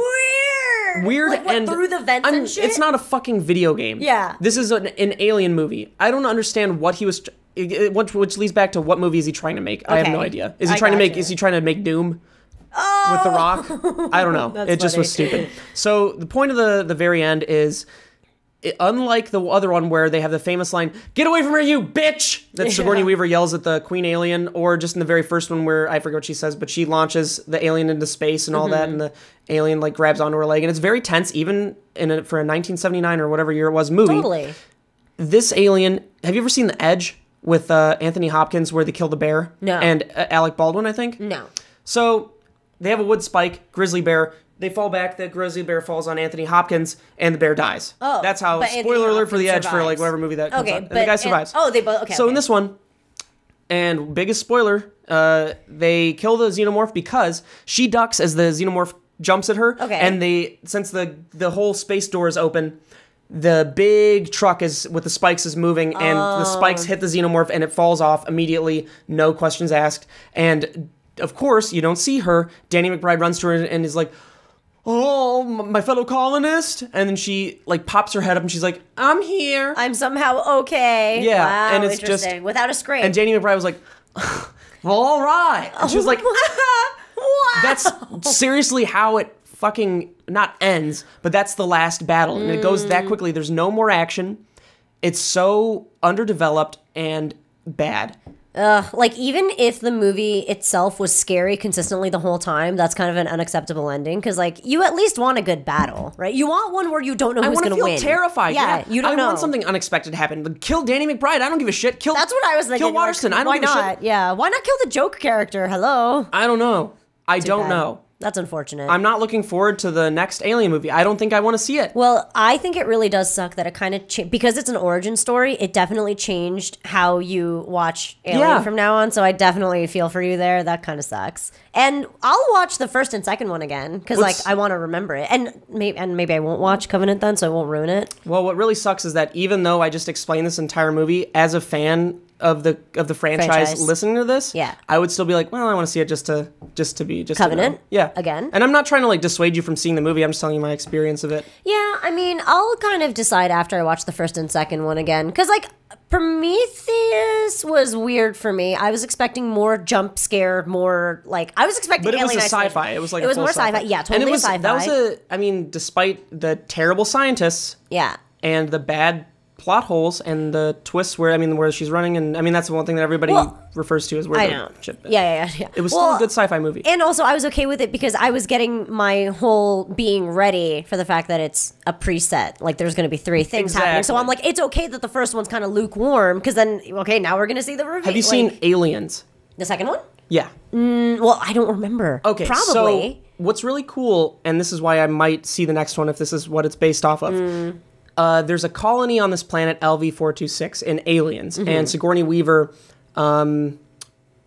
Weird, like, what, and through the vents and shit. It's not a fucking video game. Yeah. This is an alien movie. I don't understand what he was. Which leads back to what movie is he trying to make? I have no idea. Is he trying to make Doom with The Rock? I don't know. It just was stupid. So the point of the very end is, unlike the other one where they have the famous line, "Get away from her, you bitch!" that Sigourney Weaver yells at the Queen Alien, or just in the very first one where I forget what she says, but she launches the alien into space and all that, and the alien like grabs onto her leg, and it's very tense, even for a 1979 or whatever year it was movie. Totally. This alien. Have you ever seen The Edge with Anthony Hopkins where they kill the bear? No. And Alec Baldwin, I think. No. So they have a wood spike, grizzly bear. They fall back, the grizzly bear falls on Anthony Hopkins, and the bear dies. Oh, that's how, but spoiler Anthony alert for The Edge Hopkins for like survives. whatever movie that comes Okay, on. And the guy survives. They both, okay. So in this one, and biggest spoiler, they kill the xenomorph because she ducks as the xenomorph jumps at her. Okay. And since the whole space door is open, the big truck with the spikes is moving, and the spikes hit the xenomorph, and it falls off immediately, no questions asked. And of course, you don't see her. Danny McBride runs to her and is like, "Oh, my fellow colonist," and then she like pops her head up and she's like, "I'm here. I'm somehow okay." Yeah, wow, and it's interesting. just without a scrape. And Danny McBride was like, "Well, all right," and she was like, wow. "That's seriously how it fucking not ends, but that's the last battle, and it goes that quickly. There's no more action. It's so underdeveloped and bad." Like, even if the movie itself was scary consistently the whole time, that's kind of an unacceptable ending. Because, like, you at least want a good battle, right? You want one where you don't know who's going to win. I want to feel terrified. Yeah, you don't know. I want something unexpected to happen. Kill Danny McBride. I don't give a shit. That's what I was thinking. Kill Waterston. I don't give a shit. Why not? Yeah. Why not kill the joke character? Hello. I don't know. I don't bad. know. That's unfortunate. I'm not looking forward to the next Alien movie. I don't think I want to see it. Well, I think it really does suck that it kind of because it's an origin story. It definitely changed how you watch Alien from now on. So I definitely feel for you there. That kind of sucks. And I'll watch the first and second one again because like I want to remember it. And maybe I won't watch Covenant then, so I won't ruin it. Well, what really sucks is that even though I just explained this entire movie as a fan of the franchise listening to this, I would still be like, well, I want to see it just to Covenant, yeah, again. And I'm not trying to like dissuade you from seeing the movie. I'm just telling you my experience of it. Yeah, I mean, I'll kind of decide after I watch the first and second one again because like Prometheus was weird for me. I was expecting more jump scare, more like I was expecting. But it was Alien a Isolation. sci-fi. It was like it was more sci-fi. Yeah, totally and it was, sci-fi. That was I mean, despite the terrible scientists. Yeah. And the bad plot holes and the twists where she's running, and I mean that's the one thing that everybody refers to as where the ship is. Yeah. It was still a good sci-fi movie. And also I was okay with it because I was getting my whole being ready for the fact that it's a preset. Like there's going to be 3 things happening. So I'm like, it's okay that the first one's kind of lukewarm because then, okay, now we're going to see the reveal. Have you seen Aliens? The second one? Yeah. Well, I don't remember. Okay, probably. So what's really cool, and this is why I might see the next one if this is what it's based off of, there's a colony on this planet, LV-426, in Aliens, and Sigourney Weaver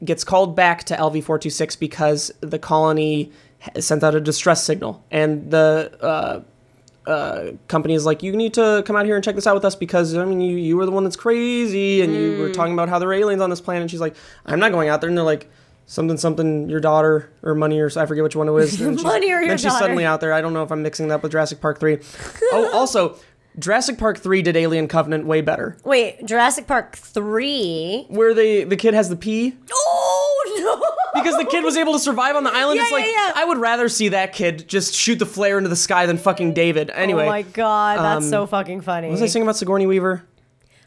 gets called back to LV-426 because the colony sent out a distress signal, and the company is like, you need to come out here and check this out with us because, I mean, you were the one that's crazy, and you were talking about how there are aliens on this planet, and she's like, I'm not going out there, and they're like, something, your daughter, or money, or I forget which one it was. Money or your Then she's daughter. suddenly out there. I don't know if I'm mixing that up with Jurassic Park 3. Oh, also, Jurassic Park 3 did Alien Covenant way better. Wait, Jurassic Park 3? Where the kid has the pee? Oh, no! Because the kid was able to survive on the island. It's like, I would rather see that kid just shoot the flare into the sky than fucking David. Anyway. Oh my god, that's so fucking funny. What was I saying about Sigourney Weaver?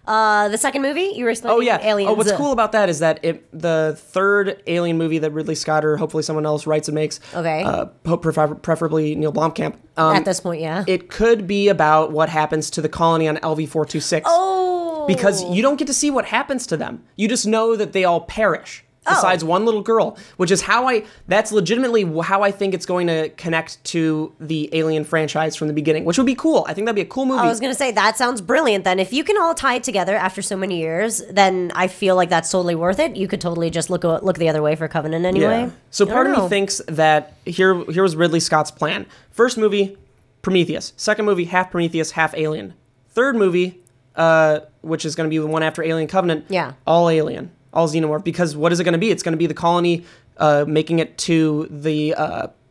The second movie? You were explaining Aliens. Oh, what's cool about that is that the third Alien movie that Ridley Scott or hopefully someone else writes and makes, preferably Neil Blomkamp. At this point, yeah. It could be about what happens to the colony on LV-426. Oh! Because you don't get to see what happens to them. You just know that they all perish. Besides one little girl, which is that's legitimately how I think it's going to connect to the Alien franchise from the beginning, which would be cool. I think that'd be a cool movie. I was going to say, that sounds brilliant then. If you can all tie it together after so many years, then I feel like that's totally worth it. You could totally just look the other way for Covenant anyway. Yeah. So part of me thinks that here was Ridley Scott's plan. First movie, Prometheus. Second movie, half Prometheus, half Alien. Third movie, which is going to be the one after Alien Covenant, all Alien. All xenomorph, because what is it going to be? It's going to be the colony making it to the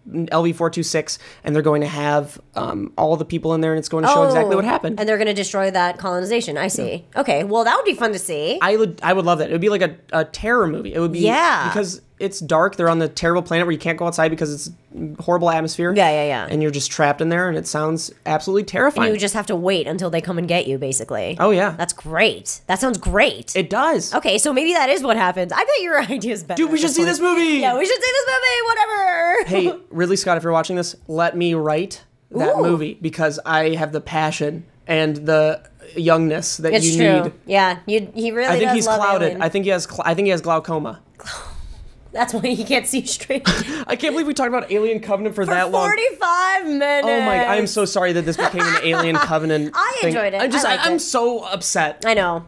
LV-426, and they're going to have all the people in there, and it's going to show exactly what happened. And they're going to destroy that colonization. I see. Yeah. Okay, well, that would be fun to see. I would love that. It would be like a terror movie. It would be because it's dark. They're on the terrible planet where you can't go outside because it's horrible atmosphere. Yeah. And you're just trapped in there, and it sounds absolutely terrifying. And you just have to wait until they come and get you, basically. Oh, yeah. That's great. That sounds great. It does. Okay, so maybe that is what happens. I bet your idea is better. Dude, we should see this movie! Yeah, we should see this movie, whatever! Hey, Ridley Scott, if you're watching this, let me write that movie, because I have the passion and the youngness that you need. Yeah, he really I think does he's love clouded. Alien. I think he has glaucoma. That's why he can't see straight. I can't believe we talked about Alien Covenant for that long. 45 minutes. Oh my! I am so sorry that this became an Alien Covenant. I thing. enjoyed it. I'm so upset. I know.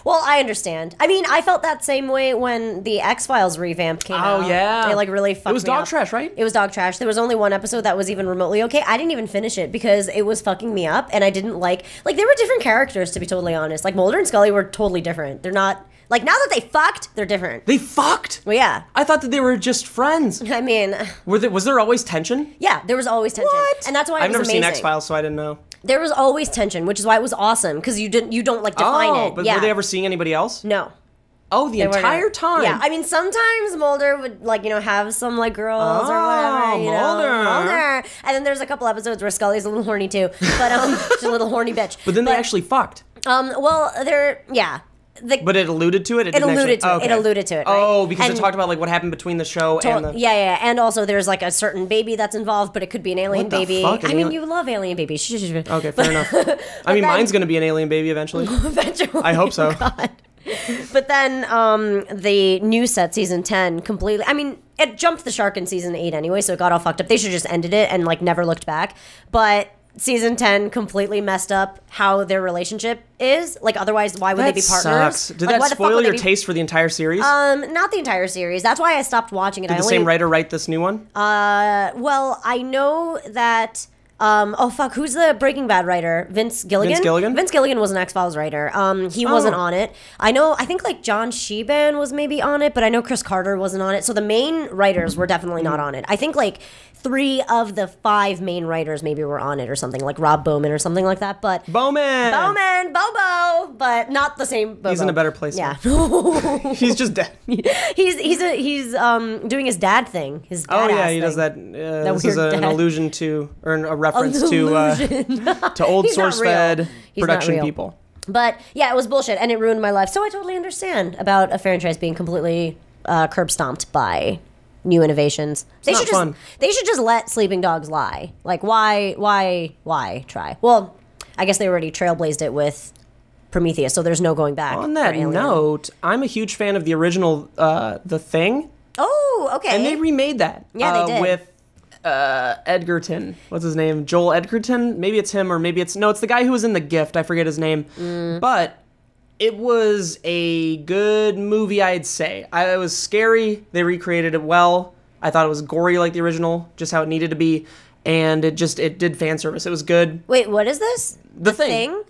Well, I understand. I mean, I felt that same way when the X-Files revamp came out. Oh yeah, they like really fucked me up. It was dog trash, right? It was dog trash. There was only one episode that was even remotely okay. I didn't even finish it because it was fucking me up, and I didn't like they were different characters, to be totally honest. Like Mulder and Scully were totally different. They're not. Like, now that they fucked, they're different. They fucked? Well, yeah. I thought that they were just friends. I mean... Was there always tension? Yeah, there was always tension. What? And that's why I've it was never amazing. seen X-Files, so I didn't know. There was always tension, which is why it was awesome, because you don't, like, define it. But yeah. were they ever seeing anybody else? No. Oh, the entire time? Yeah, I mean, sometimes Mulder would, like, have some, like, girls or whatever, Mulder. And then there's a couple episodes where Scully's a little horny, too. But, she's a little horny bitch. But then they actually fucked. Well, yeah. But it alluded to it? It alluded to it, right? Oh, because it talked about, like, what happened between the show and the... Yeah. And also there's, like, a certain baby that's involved, but it could be an alien baby. Fuck? I mean, you love alien babies. Okay, fair enough. I mean, mine's going to be an alien baby eventually. Eventually. I hope so. God. But then the new set, season 10, completely... I mean, it jumped the shark in season 8 anyway, so it got all fucked up. They should have just ended it and, like, never looked back. But... Season 10 completely messed up how their relationship is. Like, otherwise, why would they be partners? Sucks. Did that spoil your taste for the entire series? Not the entire series. That's why I stopped watching it. Did the same writer write this new one? Well, I know that... who's the Breaking Bad writer? Vince Gilligan? Vince Gilligan was an X-Files writer. He wasn't on it. I think, like, John Sheban was maybe on it, but I know Chris Carter wasn't on it. So the main writers were definitely not on it. I think, like, 3 of the 5 main writers maybe were on it or something, like Rob Bowman or something like that. But Bobo, but not the same Bobo. He's in a better place. Yeah. He's just dead. He's doing his dad thing. His dad he does that. This is an allusion to, or a reference to old source-fed production people. But yeah, it was bullshit, and it ruined my life. So I totally understand about a franchise being completely curb stomped by new innovations. They should just let sleeping dogs lie. Like, why try? Well, I guess they already trailblazed it with Prometheus, so there's no going back. On that note, I'm a huge fan of the original The Thing. Oh, okay. And they remade that. Yeah, they did. With Edgerton. What's his name? Joel Edgerton? Maybe it's him, or maybe it's the guy who was in The Gift. I forget his name. But it was a good movie, I'd say. It was scary. They recreated it well. I thought it was gory like the original, just how it needed to be. And it did fan service. It was good. Wait, what is this? The Thing?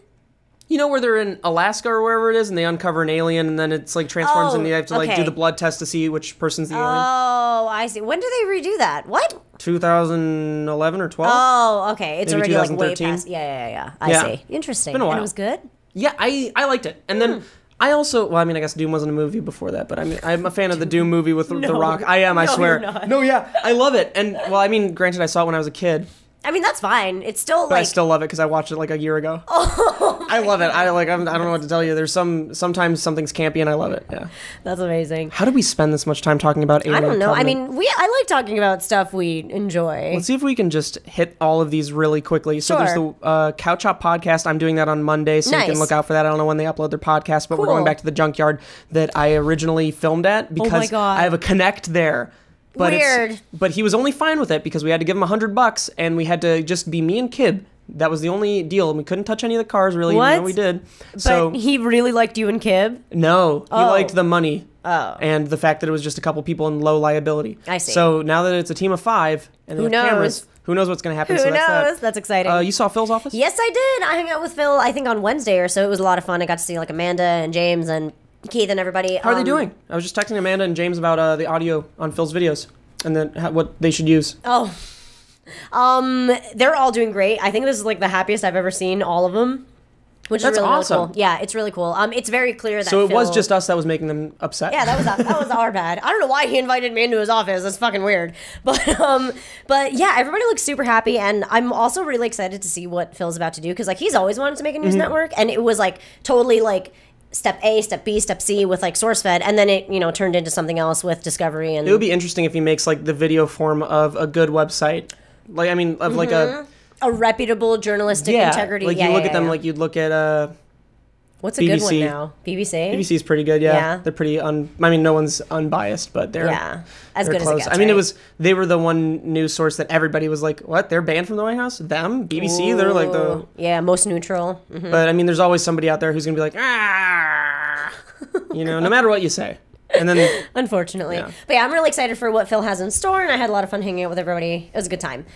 You know where they're in Alaska or wherever it is, and they uncover an alien, and then it's like transforms, and you have to like do the blood test to see which person's the alien. Oh, I see. When did they redo that? What? 2011 or 12? Oh, okay. It's maybe already like way 2013. past. Yeah. I see. Interesting. Been a while. And it was good? Yeah, I liked it. And then I also, well, I mean, I guess Doom wasn't a movie before that, but I'm a fan of the Doom movie with The Rock. I am, I swear. You're not. No, yeah, I love it. And well, I mean, granted, I saw it when I was a kid. I mean, that's fine. It's still But I still love it because I watched it like a year ago. Oh, I love it. I don't know what to tell you. There's sometimes something's campy and I love it. Yeah. That's amazing. How did we spend this much time talking about Alien? I don't know. Covenant? I mean, I like talking about stuff we enjoy. Let's see if we can just hit all of these really quickly. So there's the Couch Hop podcast. I'm doing that on Monday, so you can look out for that. I don't know when they upload their podcast, but we're going back to the junkyard that I originally filmed at because I have a connect there. But Weird. But he was only fine with it because we had to give him $100 and we had to just be me and Kib. That was the only deal, and we couldn't touch any of the cars really, even though we did. But he really liked you and Kib? No, he liked the money. Oh. And the fact that it was just a couple people in low liability. I see. So now that it's a team of 5 and they have cameras, who knows what's going to happen? Who so knows? That's That's exciting. You saw Phil's office? Yes, I did. I hung out with Phil, I think, on Wednesday or so. It was a lot of fun. I got to see like Amanda and James and Keith and everybody. How are they doing? I was just texting Amanda and James about the audio on Phil's videos and then what they should use. Oh. They're all doing great. I think this is like the happiest I've ever seen all of them. Which is really awesome. Really cool. Yeah, it's really cool. It's very clear that So it Phil... was just us that was making them upset. Yeah, that was our bad. I don't know why he invited me into his office. That's fucking weird. But yeah, everybody looks super happy, and I'm also really excited to see what Phil's about to do because like he's always wanted to make a news network, and it was like totally like step A, step B, step C with like SourceFed, and then it turned into something else with Discovery. And it would be interesting if he makes like the video form of a good website, like I mean of like a reputable journalistic integrity. Like you look at them like you'd look at What's a good one BBC. now? BBC? BBC's pretty good, yeah. Yeah. They're pretty I mean, no one's unbiased, but they're as they're good close. as it gets. I mean, it right? was they were the one news source that everybody was like, "What? They're banned from the White House? Them? BBC? They're like the most neutral. Mm-hmm. But I mean, there's always somebody out there who's gonna be like, ah, no matter what you say. And then, unfortunately, yeah. But yeah, I'm really excited for what Phil has in store, and I had a lot of fun hanging out with everybody. It was a good time.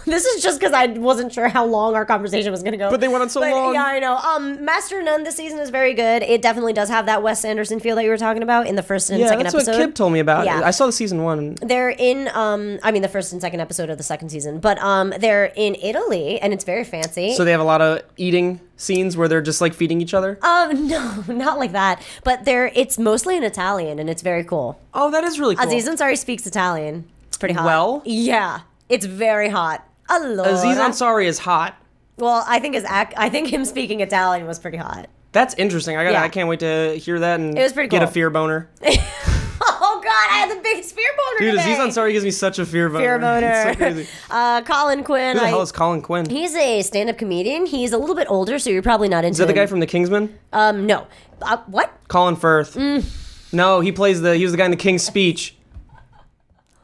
This is just because I wasn't sure how long our conversation was going to go. But they went on so long. Yeah, I know. Master of None this season is very good. It definitely does have that Wes Anderson feel that you were talking about in the first and second that's episode. what Kib told me about. Yeah. I saw the season 1. They're in, the first and second episode of the second season, but they're in Italy, and it's very fancy. So they have a lot of eating scenes where they're just like feeding each other. No, not like that. But it's mostly in Italian, and it's very cool. Oh, that is really cool. Aziz Ansari speaks Italian. It's pretty hot. Well? Yeah, it's very hot. Allora. Aziz Ansari is hot. Well, I think him speaking Italian was pretty hot. That's interesting. I can't wait to hear that and It was pretty get a cool. fear boner. Oh God, I had the biggest fear boner Dude, today. Aziz Ansari gives me such a fear boner. Fear boner. It's so crazy. Colin Quinn. Who the hell is Colin Quinn? He's a stand-up comedian. He's a little bit older, so you're probably not into Is that the him. guy from The Kingsman? No. What? Colin Firth. No, he was the guy in The King's Speech.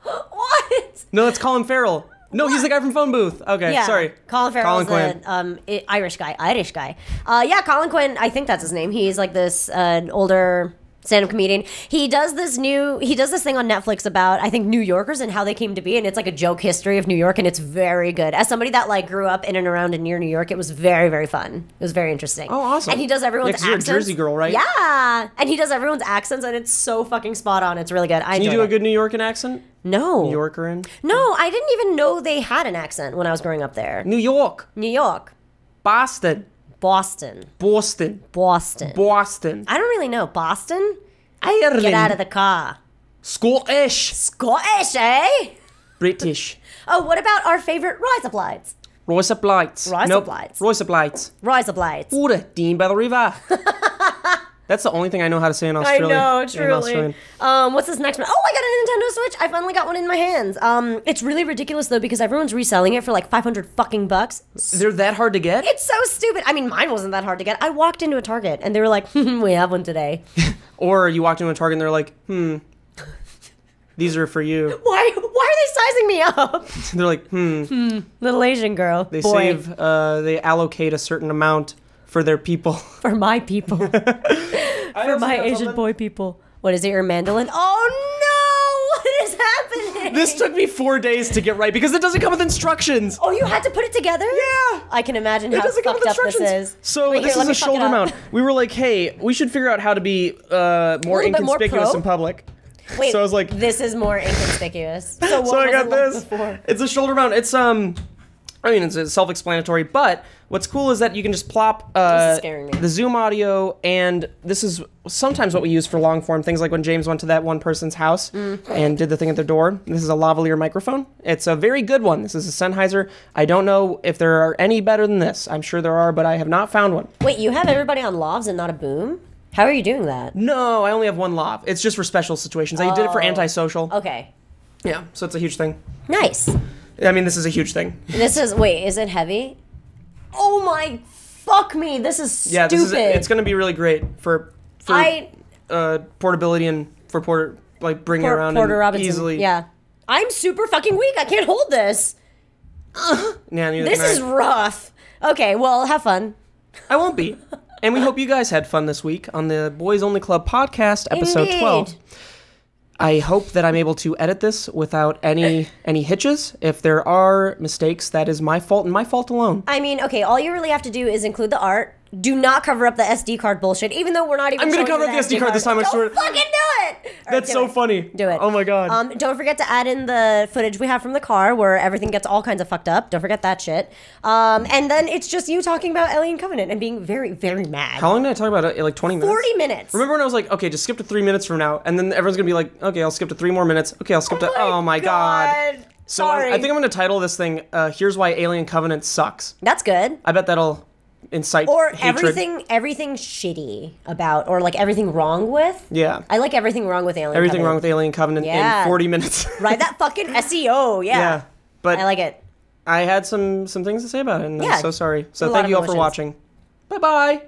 What? No, that's Colin Farrell. No, he's the guy from Phone Booth. Okay, Yeah, sorry. Colin Farrell's Quinn. the Irish guy. Yeah, Colin Quinn, I think that's his name. He's like this older stand-up comedian. He does this thing on Netflix about, I think, New Yorkers and how they came to be, and it's like a joke history of New York, and it's very good. As somebody that like grew up in and around and near New York, it was very, very fun. It was very interesting. Oh, awesome. And he does everyone's 'cause you're a accents. Jersey girl, right? Yeah, and he does everyone's accents, and it's so fucking spot on. It's really good. Can you do a good New Yorker accent? No. New Yorker. No, I didn't even know they had an accent when I was growing up there. New York. New York. Boston. Boston. Boston. Boston. Boston. I don't really know. Boston? Ireland. Get out of the car. Scottish. Scottish, eh? British. Oh, what about our favorite Rise Up Lights? Royce of Lights. Rise nope. Up Lights. Royce of Lights. Rise Up Lights. Water. Dean by the river. That's the only thing I know how to say in Australia. I know, in truly. Australian. What's this next one? Oh, I got a Nintendo Switch. I finally got one in my hands. It's really ridiculous though because everyone's reselling it for like $500 fucking bucks. They're that hard to get? It's so stupid. I mean, mine wasn't that hard to get. I walked into a Target and they were like, "We have one today." Or you walked into a Target and they're like, these are for you. Why are they sizing me up? They're like, Little Asian girl. They Boy. they allocate a certain amount for their people. For my people. For my Asian boy people. What is it, your mandolin? Oh no! What is happening? This took me 4 days to get right because it doesn't come with instructions. Oh, you had to put it together? Yeah. I can imagine It how doesn't come with fucked up this instructions. is. So Wait, this here, let is me a fuck it shoulder up. mount. We were like, hey, we should figure out how to be more little bit more inconspicuous pro? in public. Wait, So I was like, this is more inconspicuous. So what so I was got it like this. before? It's a shoulder mount. It's it's self-explanatory, but what's cool is that you can just plop This is scaring me. the Zoom audio, and this is sometimes what we use for long form things, like when James went to that one person's house and did the thing at their door. This is a lavalier microphone. It's a very good one. This is a Sennheiser. I don't know if there are any better than this. I'm sure there are, but I have not found one. Wait, you have everybody on lavs and not a boom? How are you doing that? No, I only have one lav. It's just for special situations. I did it for antisocial. Okay. Yeah, so it's a huge thing. Nice. I mean, this is a huge thing. Wait, is it heavy? Oh my, fuck me, this is stupid. Yeah, it's going to be really great for portability and for bringing it around Porter and Robinson. easily. Yeah. I'm super fucking weak. I can't hold this. Yeah, neither This can I. is rough. Okay, well, have fun. I won't be. And we hope you guys had fun this week on the Boys Only Club podcast, episode Indeed. 12. I hope that I'm able to edit this without any hitches. If there are mistakes, that is my fault and my fault alone. I mean, okay, all you really have to do is include the art. Do not cover up the SD card bullshit, even though we're not even I'm gonna showing cover you up the SD card this time, I Don't swear. fucking do it! All right, That's do so it. funny. Do it. Oh my god. Don't forget to add in the footage we have from the car where everything gets all kinds of fucked up. Don't forget that shit. And then it's just you talking about Alien Covenant and being very, very mad. How long did I talk about it? Like 20 minutes? 40 minutes. Remember when I was like, okay, just skip to 3 minutes from now, and then everyone's gonna be like, okay, I'll skip to 3 more minutes. Okay, I'll skip to. Oh my god. So Sorry. I think I'm gonna title this thing. Here's why Alien Covenant sucks. That's good. I bet that'll incite Or hatred. everything shitty about, or like everything wrong with. Yeah. I like everything wrong with Alien Everything wrong Covenant. with Alien Covenant Yeah. in 40 minutes. Right, that fucking SEO, yeah. Yeah. But I like it. I had some things to say about it, and Yeah. I'm so sorry. A So lot thank of you all for emotions. watching. Bye-bye.